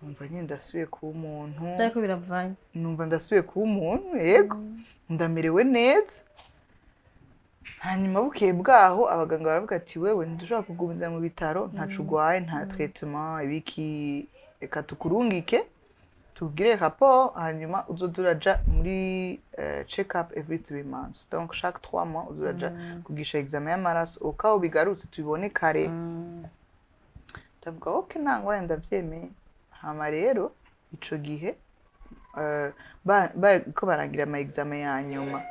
numva nyine ndasubiye kuba umuntu cyako biravanye numva ndasubiye kuba umuntu yego ndamerewe neza hanyuma bukeye bwaho abaganga baravuga ati wewe ntidushobora kugumiza mu bitaro ntacu urwaye nta traitement ibiki reka tukurungike tubwire rapport hanyuma uzoduraja muri check up every 3 months donc chaque 3 mois uzuraja kugisha examen y'amaraso ukaho bigarutse tubibone kare ndavuga okay nangwa ndavyemeye hama rero ico gihe ko barangira ama examen ya nyuma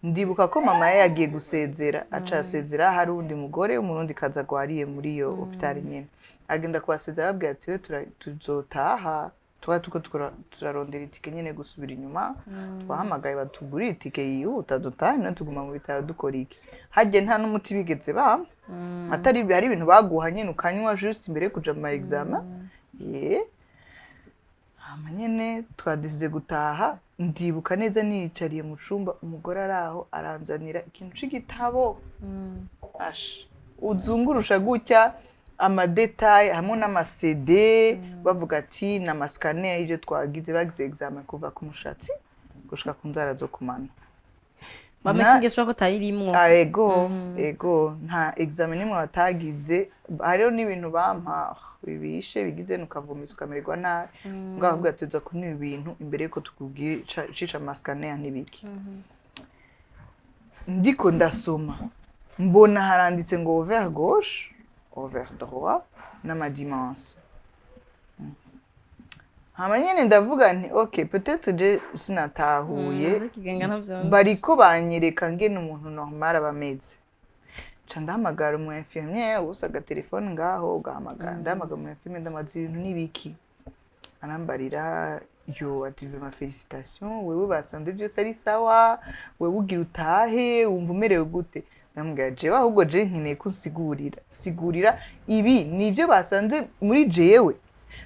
ndibuka ko mama yagiye gusezera acasezera hari undi mugore umurundi kaza gwariye muri yo hospital nyene agenda kubasezera babwira ati tuzotaha tuko turarondera itike nyene gusubira inyuma twahamagaye batugurira itike yihuta dutaha no tuguma mu bitaro dukora iki haje nta n'umuti bigeze ba atari hari ibintu baguha nyene ukanywa just imbere kuja mu examen hama nyene twadisize gutaha ndibuka neza nicariye mu cumba umugore araho aranzanira ikintu c'igitabo uzungurusha gutya amadetail hamwe n'ama-CD bavuga ati n'amascanner y'ibyo twagize bagize examen kuva ku mushatsi gushika ku nzara zo kumana bamekingeshwa ko tayirimwo ego nta examen nimwe batagize hariho n'ibintu bampa bibishe bigize nukavumisa ukamererwa nabi ngavuga ati uza kunywa ibintu imbere yuko tukubwira cisha amascanner n'ibiki ndiko ndasoma mbona haranditse ngo ovaire gauche ovaire droit n'amadimension hama nyene ndavuga nti okay peut-être je sinatahuye bariko banyereka ngene umuntu normal abameze ca ndahamagara umu infirmier usaga telefone ngaho ugahamagara ndahamagara umu infirmier ndamaze ibintu n'ibiki arambarira yo ati vraiment félicitations wewe basanze byose ari sawa wewe ugira utahe wumva umerewe gute ndambwira jewe ahubwo je nkeneye kunsigurira ibi nivyo basanze muri jewe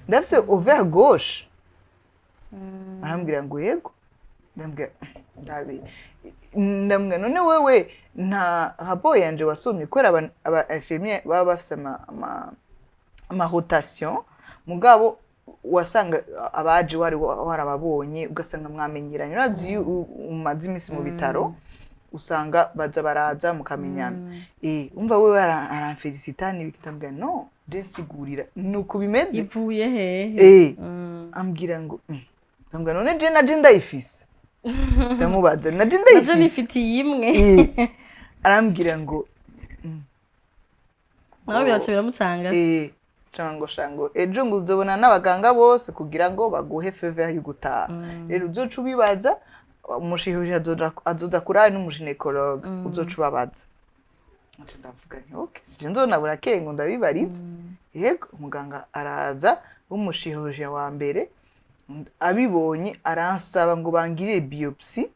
ndafise ovaire gauche arambwira ngo yego ndambwira none wewe nta rapport yanje wasomye kwera aba infirmier baba bafise ama rotation mugabo wasanga abaje warababonye ugasanga mwamenyeranye urazi umaze imisi mu bitaro usanga baza baraza mukamenyana umva wewe aramfelicita n'ibikitambwira no je sigurira nuko bimeze ivuye hehe ambwira ngo ndambwira none je naje ndayifise ndamubaza naje ndayifise naje nifitiye imwe arambwira ngo nawe byacu biramucanga shango ejo ngo uzobona n'abaganga bose kugira ngo baguhe faveur yo gutaha rero uzoca ubibaza umushihuje azoza kuraye n'umuginekologe uzoca ubabaza ndavuga nti okay sije nzonabura kengo ndabibariza yego umuganga araza w'umushihuje wa mbere abibonye aransaba ngo bangire biopsie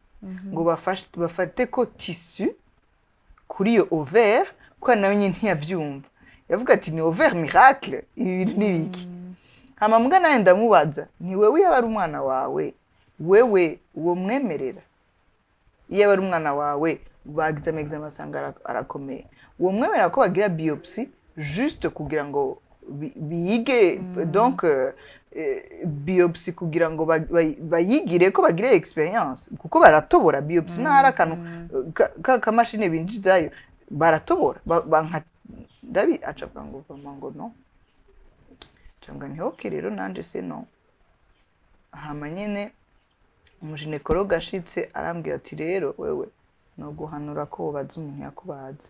ngo bafate ko tissu kuri yo ovaire ko nawe nyine ntiyavyumva yavuga ati ni ovaire miracle ibi nibiki hama mbwa nawe ndamubaza ni wewe yaba ari umwana wawe wewe uwo mwemerera iyo ari umwana wawe bagize examen asanga arakomeye uwo mwemerera ko bagira biopsie juste kugira ngo biyige donc biopsie kugira ngo bayigire ko bagire experience kuko baratobora biopsie ntara akantu kamashine binjizayo baratobora ndabi acapwa ngo ngo no cyangwa ni okay rero nanje se no hama nyene umuginekologe ashitse arambwira ati rero wewe no guhanura ko baza umuntu yakubaza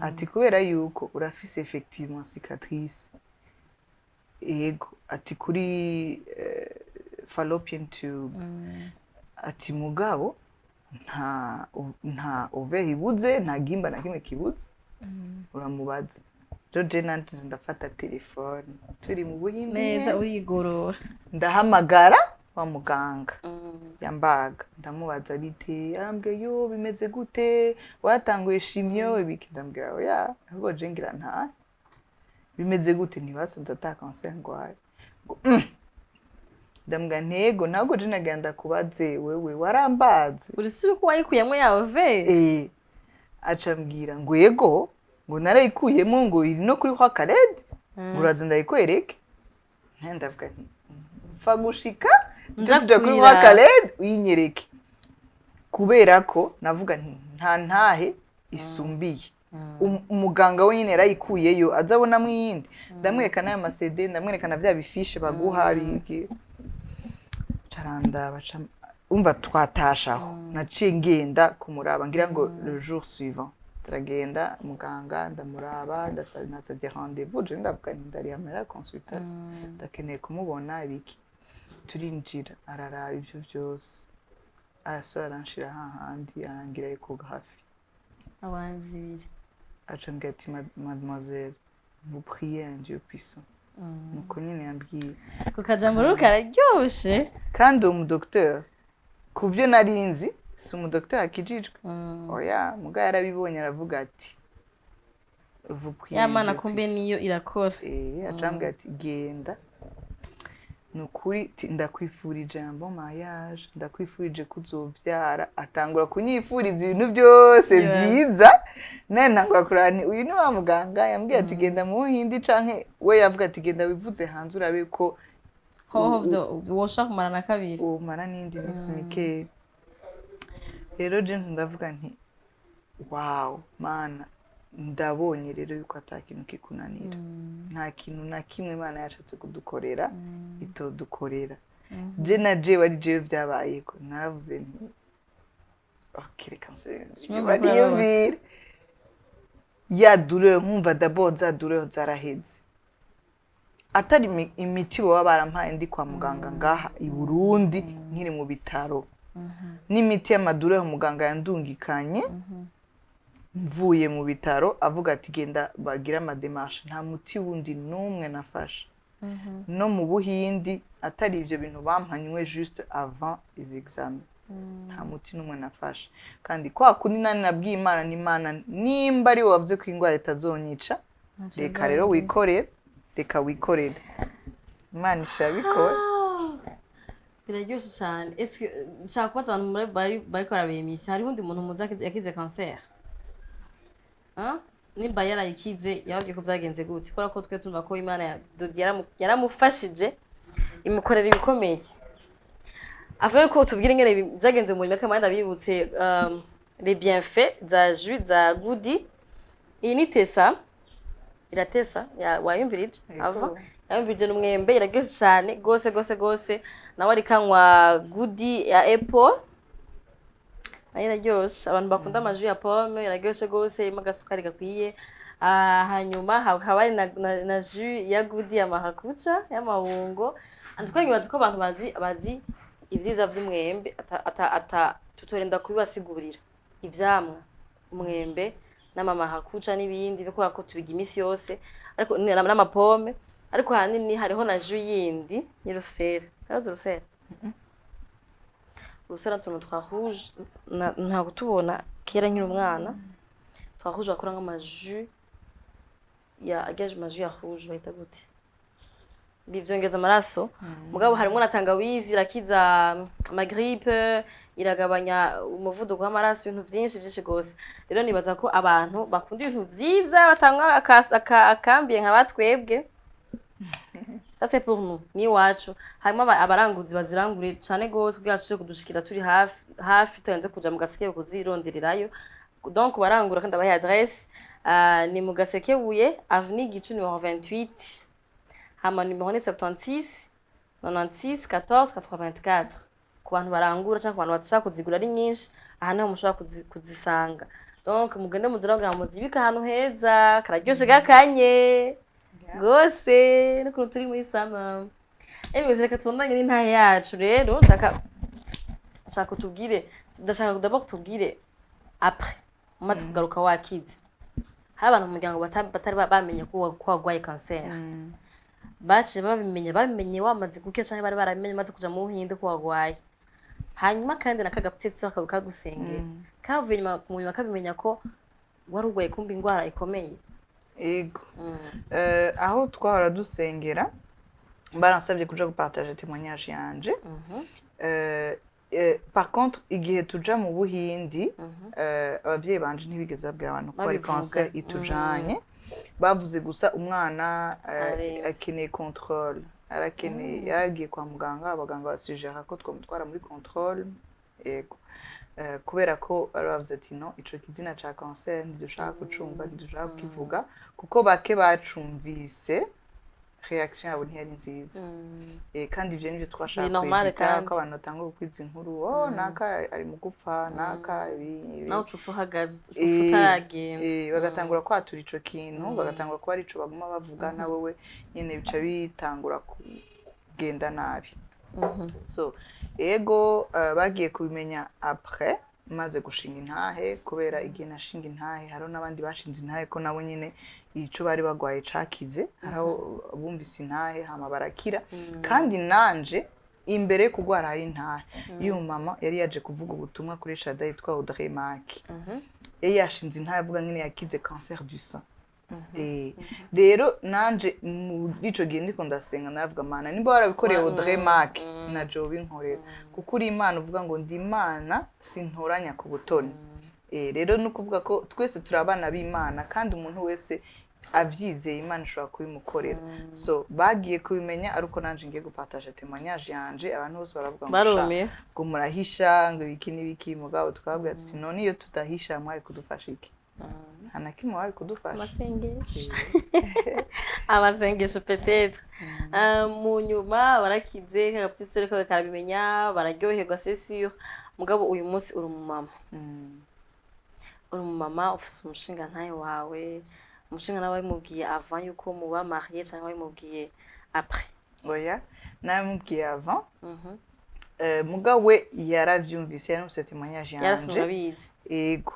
ati kubera yuko urafise effectivement cicatrice ego ati kuri fallopian tube ati mugabo nta ovaire ibuze nta gimba na kimwe kibuze uramubaza Roger nanje ndafata telefone turi mu Buhinde neza uyigorora ndahamagara wa muganga yambaga ndamubaza bite arambwiye yo bimeze gute watanguye shimyo ibiki ndambwira oya ahubwo je ngira nta bimeze gute ntibasanze ata kanseri ngwaye ngo ndambwa ntego ntabwo je nagenda kubaze wewe warambazi uri suri ko wayikuyemo yawe ve acambwira ngo yego ngo narayikuyemo ngo iri no kuri kwa Karede ngo uraza ndayikwereke ndavuga nti fa gushika nje kuri kwa Karede uyinyereke kubera ko navuga nti nta ntahe isumbiye umuganga we nyine yarayikuyeyo azabona mu yindi ndamwereka n'aya masede ndamwereka na vya bifishe baguha biki caranda baca umva twatashaho naciye ngenda kumuraba ngira ngo le jour suivant turagenda muganga ndamuraba nasabye rendez-vous je ndavuga nti ndarihamera consultation ndakeneye kumubona ibiki turinjira araraba ivyo vyose arasora aranshira hahandi arangira ecographe abanzibiri acambwira ati mademoiselle vous priez un Dieu puissant nuko nyine yambwiye ku kajambo rero kararyoshe kandi umudokteur kuvyo narinzi si umudokteur akijijwe oya muga yarabibonye aravuga ati vous priez Imana kumbe niyo irakora acambwira ati genda nukuri ndakwifurije jambo mariage ndakwifurije kuzovyara atangura kunyifuriza ibintu byose byiza nane ntangura kurani uyu ni wa muganga yambwiye ati genda mu Hindi canke we yavuga ati genda wivuze hanze urabe ko hoho wosha kumara na kabiri umara n'indi minsi mike rero je ndavuga nti wow mana ndabonye rero yuko atakintu kikunanira nta kintu na kimwe Imana yashatse kudukorera itodukorera je na je wari je vyabaye ko naravuze nti reka nse ya douleur nkumva d'abord za douleur zaraheze atari imiti baba barampaye ndi kwa muganga ngaha i Burundi nkiri mu bitaro n'imiti y'amadureur muganga yandungikanye mvuye mu bitaro avuga ati genda bagira amademarche nta muti wundi numwe nafashe no mu Buhindi atari ivyo bintu bampanywe juste avant les examens nta muti numwe nafashe kandi kwa kundi nani nabwiye Imana n'Imana nimba ari wavuze ko ingwara itazonyica reka rero wikorere reka wikorere Imana ishabikora biraryoshe cyane est-ce nshaka kubaza abantu muri bari korabe emission hari undi muntu muza yakize cancer nimba yarayikize yababwiye ko byagenze gute kubera ko twe tumva ko Imana yaramufashije imukorera ibikomeye avuye ko tubwire ingene byagenze mu nyuma kandi abibutse les bienfaits za jus za goudi iyi ni tesa iratesa wayumvirije ava yumvirije n'umwembe iraryoshe cyane gose nawe ari kanywa goudi ya apple iraryoshe abantu bakunda amaju ya pomme iraryoshe gose irimo agasukari gakwiye hanyuma haba ari na jus ya goudi ya marakucha y'amahungo antukanyibaza ko abantu bazi ibyiza by'umwembe tutorenda kubibasigurira ivyamwa umwembe n'amamarakucha n'ibindi biko ko tubiga imisi yose ariko n'amapome ariko hanini hariho na jus yindi y'urusera kazo urusera urusera tuntu twa rouge nta gutubona kera nkiri umwana twa rouge bakora nk'amaju ya agaje maju ya rouge bayita gute bivyongeza amaraso mugabo harimo na tangawizi irakiza amagrippe iragabanya umuvuduko w'amaraso ibintu byinshi gose rero nibaza ko abantu bakunda ibintu byiza batanga akambiye nka batwebwe ça c'est pour nous ni wacu harimo abaranguzi bazirangure cyane gose bwacu kudushikira turi hafi tuyenze kuja mu gaseke kuzirondererayo donc barangura kandi abaye adresse ni mu Gasekebuye avenue Gicu numéro 28 hama numéro 76 96 14 84 ku bantu barangura cyangwa ku bantu batashaka kuzigura ari nyinshi aha niho mushobora kuzisanga donc mugende muzirangira muzibika ahantu heza kararyoshe gakanye gose nuko turi muri sama anyways reka tubandanye n'intahe yacu rero ndashaka kutubwire ndashaka d'abord tubwire après umaze kugaruka wakize hari abantu mu muryango batari bamenye ko wagwaye cancer baciye babimenye wamaze gukira cyane bari baramenye maze kuja mu Buhinde ko wagwaye hanyuma kandi nakagaptetsi bakagusengera kavuye mu nyuma kabimenya ko wari ugwaye kumba ingwara ikomeye ego aho twahora dusengera baransabye kuja gupartager témoignage yanje par contre igihe tuja mu buhindi abavyeyi banje ntibigeze babwira abantu ko ari cancer itujanye bavuze gusa umwana akeneye contrôle arakeneye yaragiye kwa muganga abaganga basujera ko twamutwara muri contrôle yego kubera ko baravuze ati no ico kizina ca cancer ntidushaka kucumva ntidushaka kukivuga kuko bake bacumvise reaction yabo ntiyari nziza kandi ivyo nivyo twashaka kwibita ko abantu batangwa gukwiza inkuru naka ari mu gupfa naka nawe ucufa uhagaze utagenda bagatangura kwatura ico kintu bagatangura kuba arico baguma bavuga na wewe nyene bica bitangura kugenda nabi so ego bagiye kubimenya après maze gushinga intahe kubera igihe nashinga intahe hariho n'abandi bashinze intahe ko nabo nyine ico bari bagwaye cakize hariho bumvise intahe hama barakira kandi nanje imbere kugwara hari intahe iyo mama yari yaje kuvuga ubutumwa kuri Shada yitwa Audrey Maki yari yashinze intahe avuga nyine yakize cancer du sein rero nanje muri ico gihe ndiko ndasenga naravuga Mana nimba warabikoreye Audrey Maki na jo binkorera kuko uri Imana uvuga ngo ndi Imana sintoranya ku butoni rero nukuvuga ko twese turi abana b'Imana kandi umuntu wese avyizeye Imana ishobora kubimukorera so bagiye kubimenya ariko nanje ngiye gupartager témoignage yanje abantu bose baravuga ngo murahisha ngo ibiki n'ibiki mugabo twabwira ati none iyo tudahisha mwari kudufasha iki hanakimwe wari kudufasha amasengesho peut-être mu nyuma barakize kagaptitsere ko karabimenya bararyoherwa c'est sûr mugabo uyu munsi uri mu mama ufise umushinga ntaye wawe umushinga nawe mubwiye avant yuko muba marié cyangwa mubwiye après oya namubwiye avant mugabo we yaravyumvise yanumvise témoignage yanje ego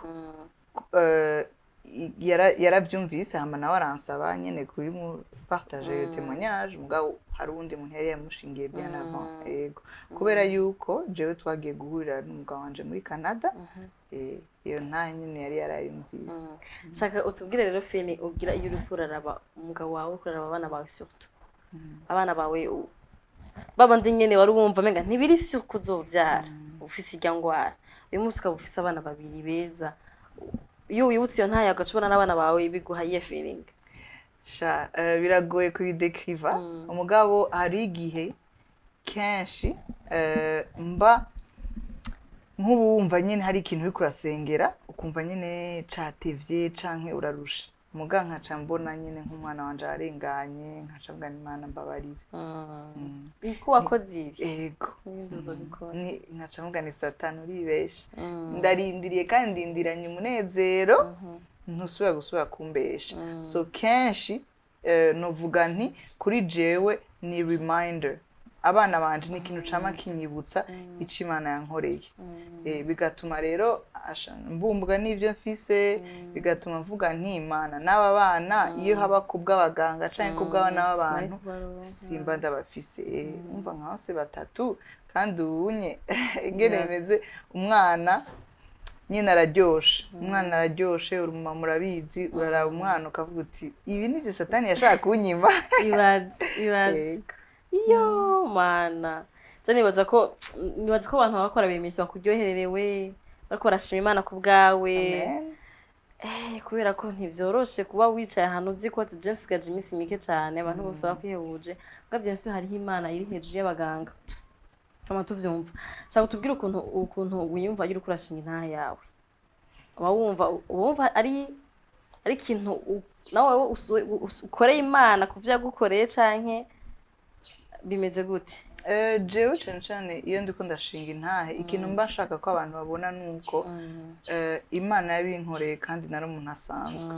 yaravyumvise hama nawe aransaba nyene kubimupartager iyo témoignage mugabo hari uwundi muntu yari yamushingiye bien avant ego kubera yuko jewe twagiye guhurira n'umugabo wanje muri Canada iyo nta nyene yari yarayumvise shaka utubwire rero Feni ugira iyo uri kuraraba umugabo wawe kuraraba abana bawe surtout abana bawe babandi nyene wari wumva menga ntibiri sûr kuzovyara ufise iryangwara uyu munsi ukaba ufise abana babiri beza iyo wibutse iyo ntaye agacubona n'abana bawe biguhaye feeling sha biragoye kubidekriva umugabo hari igihe kenshi mba nk'ubu wumva nyene hari ikintu uri kurasengera ukumva nyene catevye canke urarusha muga nkaca mbona nyene nk'umwana wanje arenganye nkaca mbwa Imana mbabarira iko wakoze ibi ego nkaca mbwa ni satani uribesha ndarindiriye kandi ndindiranye umunezero ntusubira kumbesha so kenshi novuga nti kuri jewe ni reminder abana banje ni ikintu cama kinyibutsa ico Imana yankoreye bigatuma rero mbumbwa n'ivyo mfise bigatuma mvuga nti Imana n'aba bana iyo haba kubw'abaganga canke kubw'abana b'abantu simba ndabafise umva nkase batatu kandi ubunye ingene bimeze umwana nyine araryoshe umwana araryoshe urumama murabizi uraraba umwana ukavuga uti ibi nivyo satani yashaka kunyima ibaze iyo Mana nibaza ko abantu bakora bimisi bakuryohererewe bariko barashima Imana ku bwawe kubera ko ntivyoroshe kuba wicaye ahantu uzi ko ati Jessica Jimisi mike cyane abantu bose bakwihebuje ngavye nsi hariho Imana iri hejuru y'abaganga kama tuvyumva cyangwa tubwire ukuntu wiyumva yuri kurashinga intahe yawe wumva ari ikintu nawe ukoreye Imana kuvya yagukoreye canke bimeze gute jewe cane iyo ndiko ndashinga intahe ikintu mba nshaka ko abantu babona nuko Imana yabinkoreye kandi nari umuntu asanzwe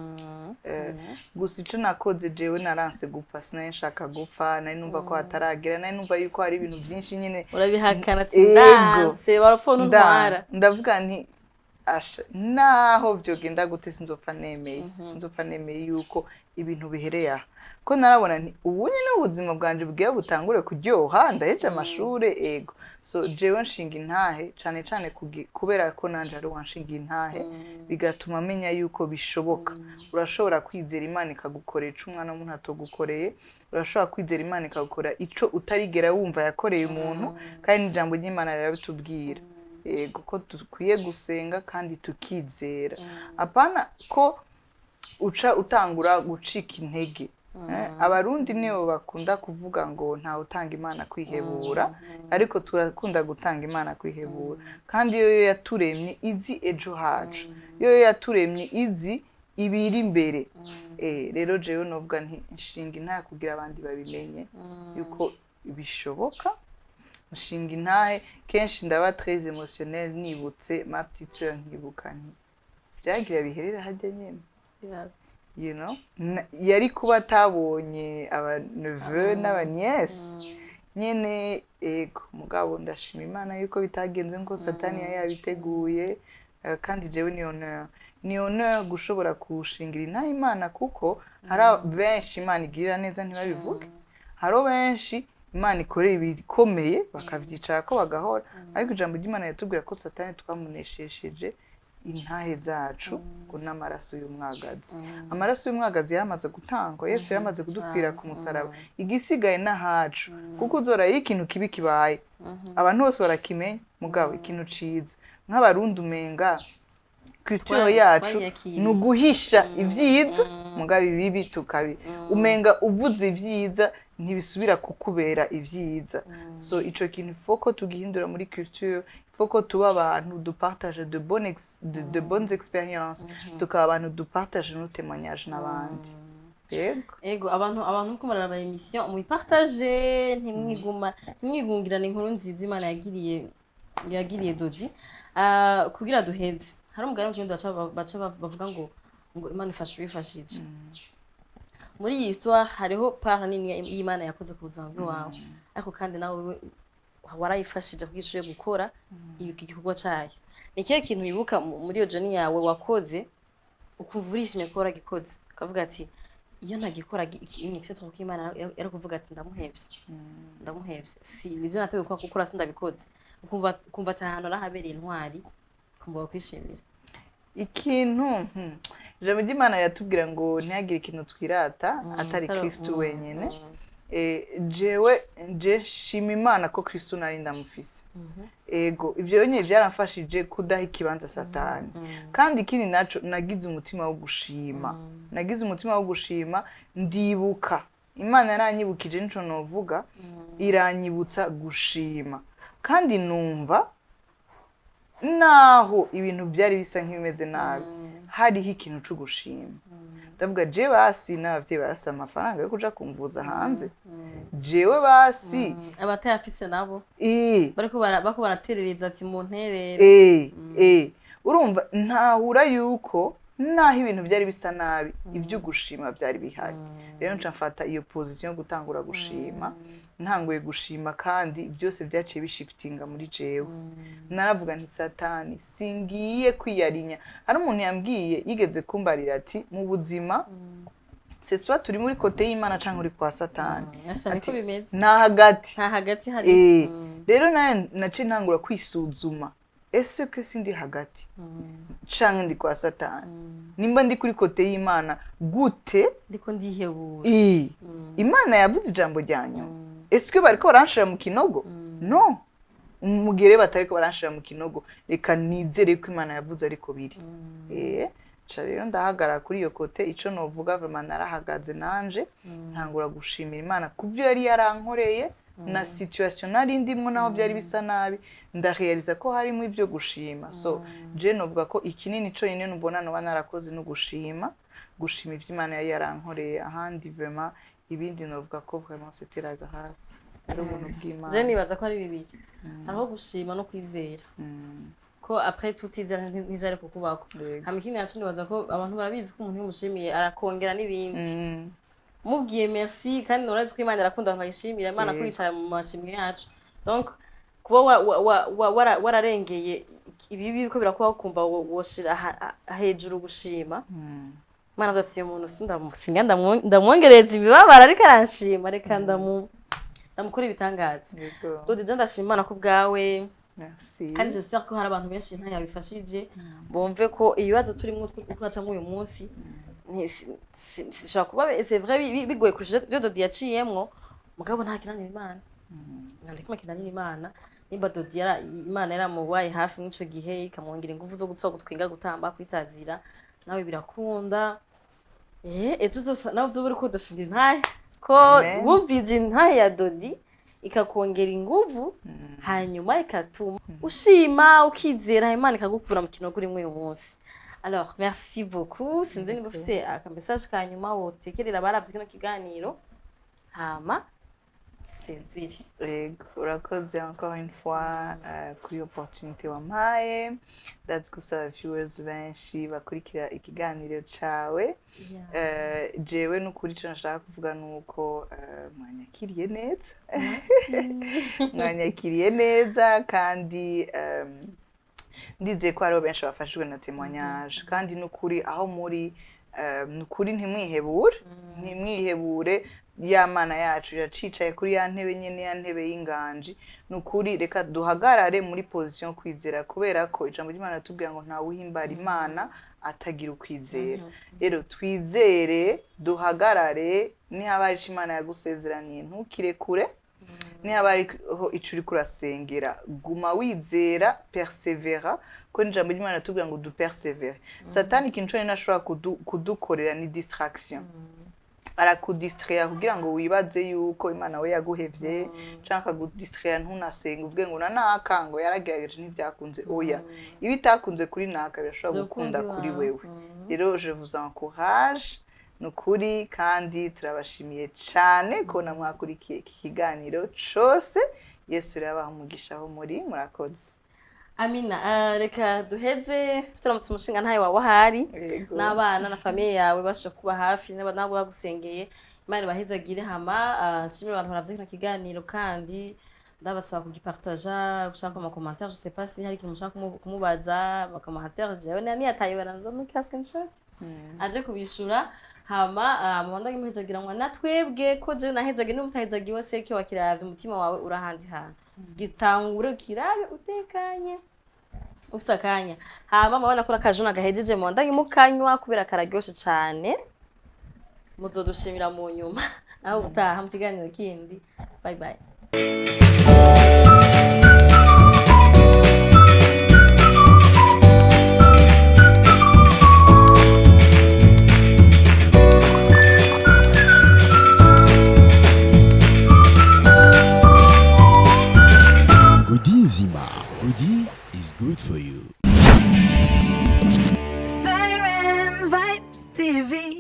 gusa ico nakoze jewe naranse gupfa sinari nshaka gupfa nari numva ko hataragera nari numva yuko hari ibintu byinshi nyene urabihakana ati ndanse warapfa n'untwara ndavuga nti asha naho byogenda gute sinzopfa nemeye yuko ibintu bihereye aha ko narabona nti ubu nyine ubuzima bwanje bwiye butangure kuryoha ndaheje amashure ego so jewe nshinga intahe cane cane kubera ko nanje ari wanshinga intahe bigatuma amenya yuko bishoboka urashobora kwizera Imana ikagukorera ico umwana w'umuntu atogukoreye urashobora kwizera Imana ikagukora ico utarigera wumva yakoreye umuntu kandi ijambo ry'Imana rirabitubwira yego ko dukwiye gusenga kandi tukizera apana ko uca utangura gucika intege abarundi nibo bakunda kuvuga ngo nta utanga Imana kwihebura ariko turakunda gutanga Imana kwihebura kandi yo yaturemye izi ejo hacu yo yaturemye izi ibiri imbere rero jewe novuga nti nshinga intahe kugira abandi babimenye yuko bishoboka nshinga intahe kenshi ndaba très émotionnel nibutse ma petite sœur nkibuka nti byagira biherera hajya nyene you know yari kuba atabonye aba neveu n'aba nièce nyene ego mugabo ndashima Imana yuko bitagenze nko satani yabiteguye kandi jewe ni honneur gushobora kushingira intahe Imana kuko hari benshi Imana igirira neza ntibabivuge hari benshi Imana ikorera ibikomeye bakavyicara ko bagahora ariko ijambo ry'Imana yatubwira ko satani twamuneshesheje intahe zacu ngo n'amaraso y'umwagazi amaraso y'umwagazi yaramaze gutangwa Yesu yaramaze kudupfira ku musaraba igisigaye n'ahacu kuko uzora ikintu kibi kibaye abantu bose barakimenya mugabo ikintu ciza nk'abarundi umenga culture yacu nuguhisha ivyiza mugabo ibibi tukabi umenga uvuze ivyiza ntibisubira kukubera ivyiza so ico kintu foko tugihindura muri culture foko tuba abantu dupartage de bonnes expériences tukaba abantu dupartage no témoignage n'abandi ego abantu ko maraba emission mu partage ntimwigungirana inkuru nziza Imana yagiriye Dodi kugira duheze hari umugani w'ikindi baca bavuga ngo Imana ifasha wifashije muri iyi histoire hariho part nini y'Imana yakoze ku buzima bwawe ariko kandi nawe warayifashije kugishoye gukora igikorwa cyayo ni kihe kintu wibuka muri iyo journey yawe wakoze ukumva urishimye ko waragikoze ukavuga ati iyo ntagikora ikintu cyose ko Imana yari kuvuga ati ndamuhevye si nivyo natewe gukora sindabikoze ukumva atahana rahabereye intwari kumva kwishimira ikintu ijambo ry'Imana yatubwira ngo ntihagire ikintu twirata atari Kristo wenyene je shima Imana ko Kristo nari ndamufise ego ivyo nyene byaramfashije kudaha ikibanza satani kandi ikindi naco nagize umutima wo gushima ndibuka Imana yaranyibukije nico novuga iranyibutsa gushima kandi numva naho ibintu byari bisa nk'ibimeze nabi hariho ikintu cyo gushima ndavuga je basi n'abavyeyi barasa amafaranga yo kuja kumvuza hanze jewe basi abatayafise nabo bariko baraterereza ati mu nterere urumva ntahura yuko naho ibintu byari bisa nabi ibyo gushima byari bihari rero ncafata iyo position yo gutangura gushima ntanguye gushima kandi byose byaciye bishiftinga muri jewe naravuga nti satani singiye kwiyarinya hari umuntu yambwiye yigeze kumbarira ati mu buzima seswa turi muri kote y'Imana canke uri kwa satani ati nta hagati hari rero nace ntangura kwisuzuma ese ko sindi hagati canke ndi kwa satani nimba ndi kuri kote y'Imana gute ndiko ndihebura Imana yavuze ijambo ryanyu ese bariko baranshira mu kinogo no umugere batariko baranshira mu kinogo reka nizere ko Imana yavuze ariko biri ca rero ndahagara kuri iyo kote ico novuga vraiment narahagaze nanje ntangura gushimira Imana kuvyo yari yarankoreye na situation nari ndimwo naho byari bisa nabi ndarealiza ko harimo ivyo gushima so je novuga ko ikinini co nyene nubona no banarakoze no gushima ivyo Imana yari yarankoreye ahandi vraiment ibindi novuga ko vraiment c'était la grâce ari ubuntu bw'Imana je nibaza ko ari bibiri hariho gushima no kwizera ko après tutizera ntijare kukubako hamikini yacu nibaza ko abantu barabizi ko umuntu yumushimiye arakongera n'ibindi mubwiye merci kandi urazi ko Imana irakunda bayishimira Imana kwicara mu mashimwe yacu donc kuba wararengeye ibibi biko birakuba kumva woshira hejuru gushima Imana bwatsi umuntu ndamwongereza ibibabara ariko aranshima reka ndamukora ibitangaza Yego. Dodi je ndashima Imana ku bwawe Merci. kandi j'espère ko hari abantu benshi nta yabifashije bumve ko ibibazo turimo twaca mu uyu munsi sishaka kuba c'est vrai bigoye kurusha byo Dodi yaciyemwo mugabo nta kinanira Imana ndikuma kinanira Imana nimba Dodi Imana yaramubaye hafi mw'ico gihe ikamwongera ingufu zo gutsoga gutwinga gutamba kwitazira nawe birakunda ejo nawe uzoburi ko dashindira ntahe ko bumvije ntahe ya Dodi ikakongera inguvu hanyuma ikatuma ushima ukizera Imana ikagukura mu kino kuri uyu munsi. Alors merci beaucoup sinzi niba ufite aka message kanyuma wotekerera baravye kino kiganiro hama sinzire. Urakoze encore une fois kuri opportunité wampaye that's gusaba viewers benshi bakurikira ikiganiro cawe jewe n'ukuri cyo nashaka kuvuga nuko mwanyakiriye neza mwanyakiriye neza kandi ndize ko hariho benshi bafashijwe na témoignage kandi n'ukuri aho muri n'ukuri ntimwihebure ya Mana yacu yacicaye kuri ya ntebe nyene ya ntebe y'inganji n'ukuri reka duhagarare muri position kwizera kubera ko ijambo ry'Imana ratubwira ngo nta wuhimbara Imana atagira ukwizera rero twizere duhagarare ni habari Imana yagusezeraniye ntukirekure ni habari ico uri kurasengera guma wizera persevera ko ijambo ry'Imana ratubwira ngo du persevere satani ikintu cyane nashobora kudukorera ni distraction arakudistraire kugira ngo wibaze yuko Imana we yaguhevye canka kudistraire ntunasenga uvuge ngo nanaka ngo yaragerageje ntivyakunze oya ibi takunze kuri naka birashobora gukunda kuri wewe rero je vous encourage nukuri kandi turabashimiye cyane ko namwakurikiye iki kiganiro cyose Yesu yabaha umugisha aho muri murakoze. Amina reka duheze turamutse umushinga ntaye wawe ahari n'abana na famille yawe basho kuba hafi nabo bagusengeye Imana bahezagire hama nshimire abantu baravye kino kiganiro kandi ndabasaba kugipartager gushaka ama commentaire je sais pas si hari ikintu mushaka kumubaza bakamuhatera jewe nani yataye baranzo mu screenshot aje kubishura hama mubandanye muhezagira ngo natwebwe ko je nahezagiye n'umutahezagiwe seke wakiravye umutima wawe urahandi hano gitangure kirabe utekanye ufisa kanya hama mabona kuri akajuna gahejeje mu ndagi mukanywa kubera kararyoshe cyane muzodushimira mu nyuma naho utaha mutiganiro kindi bye bye. Zima. Goody is good for you. Siren Vibes TV.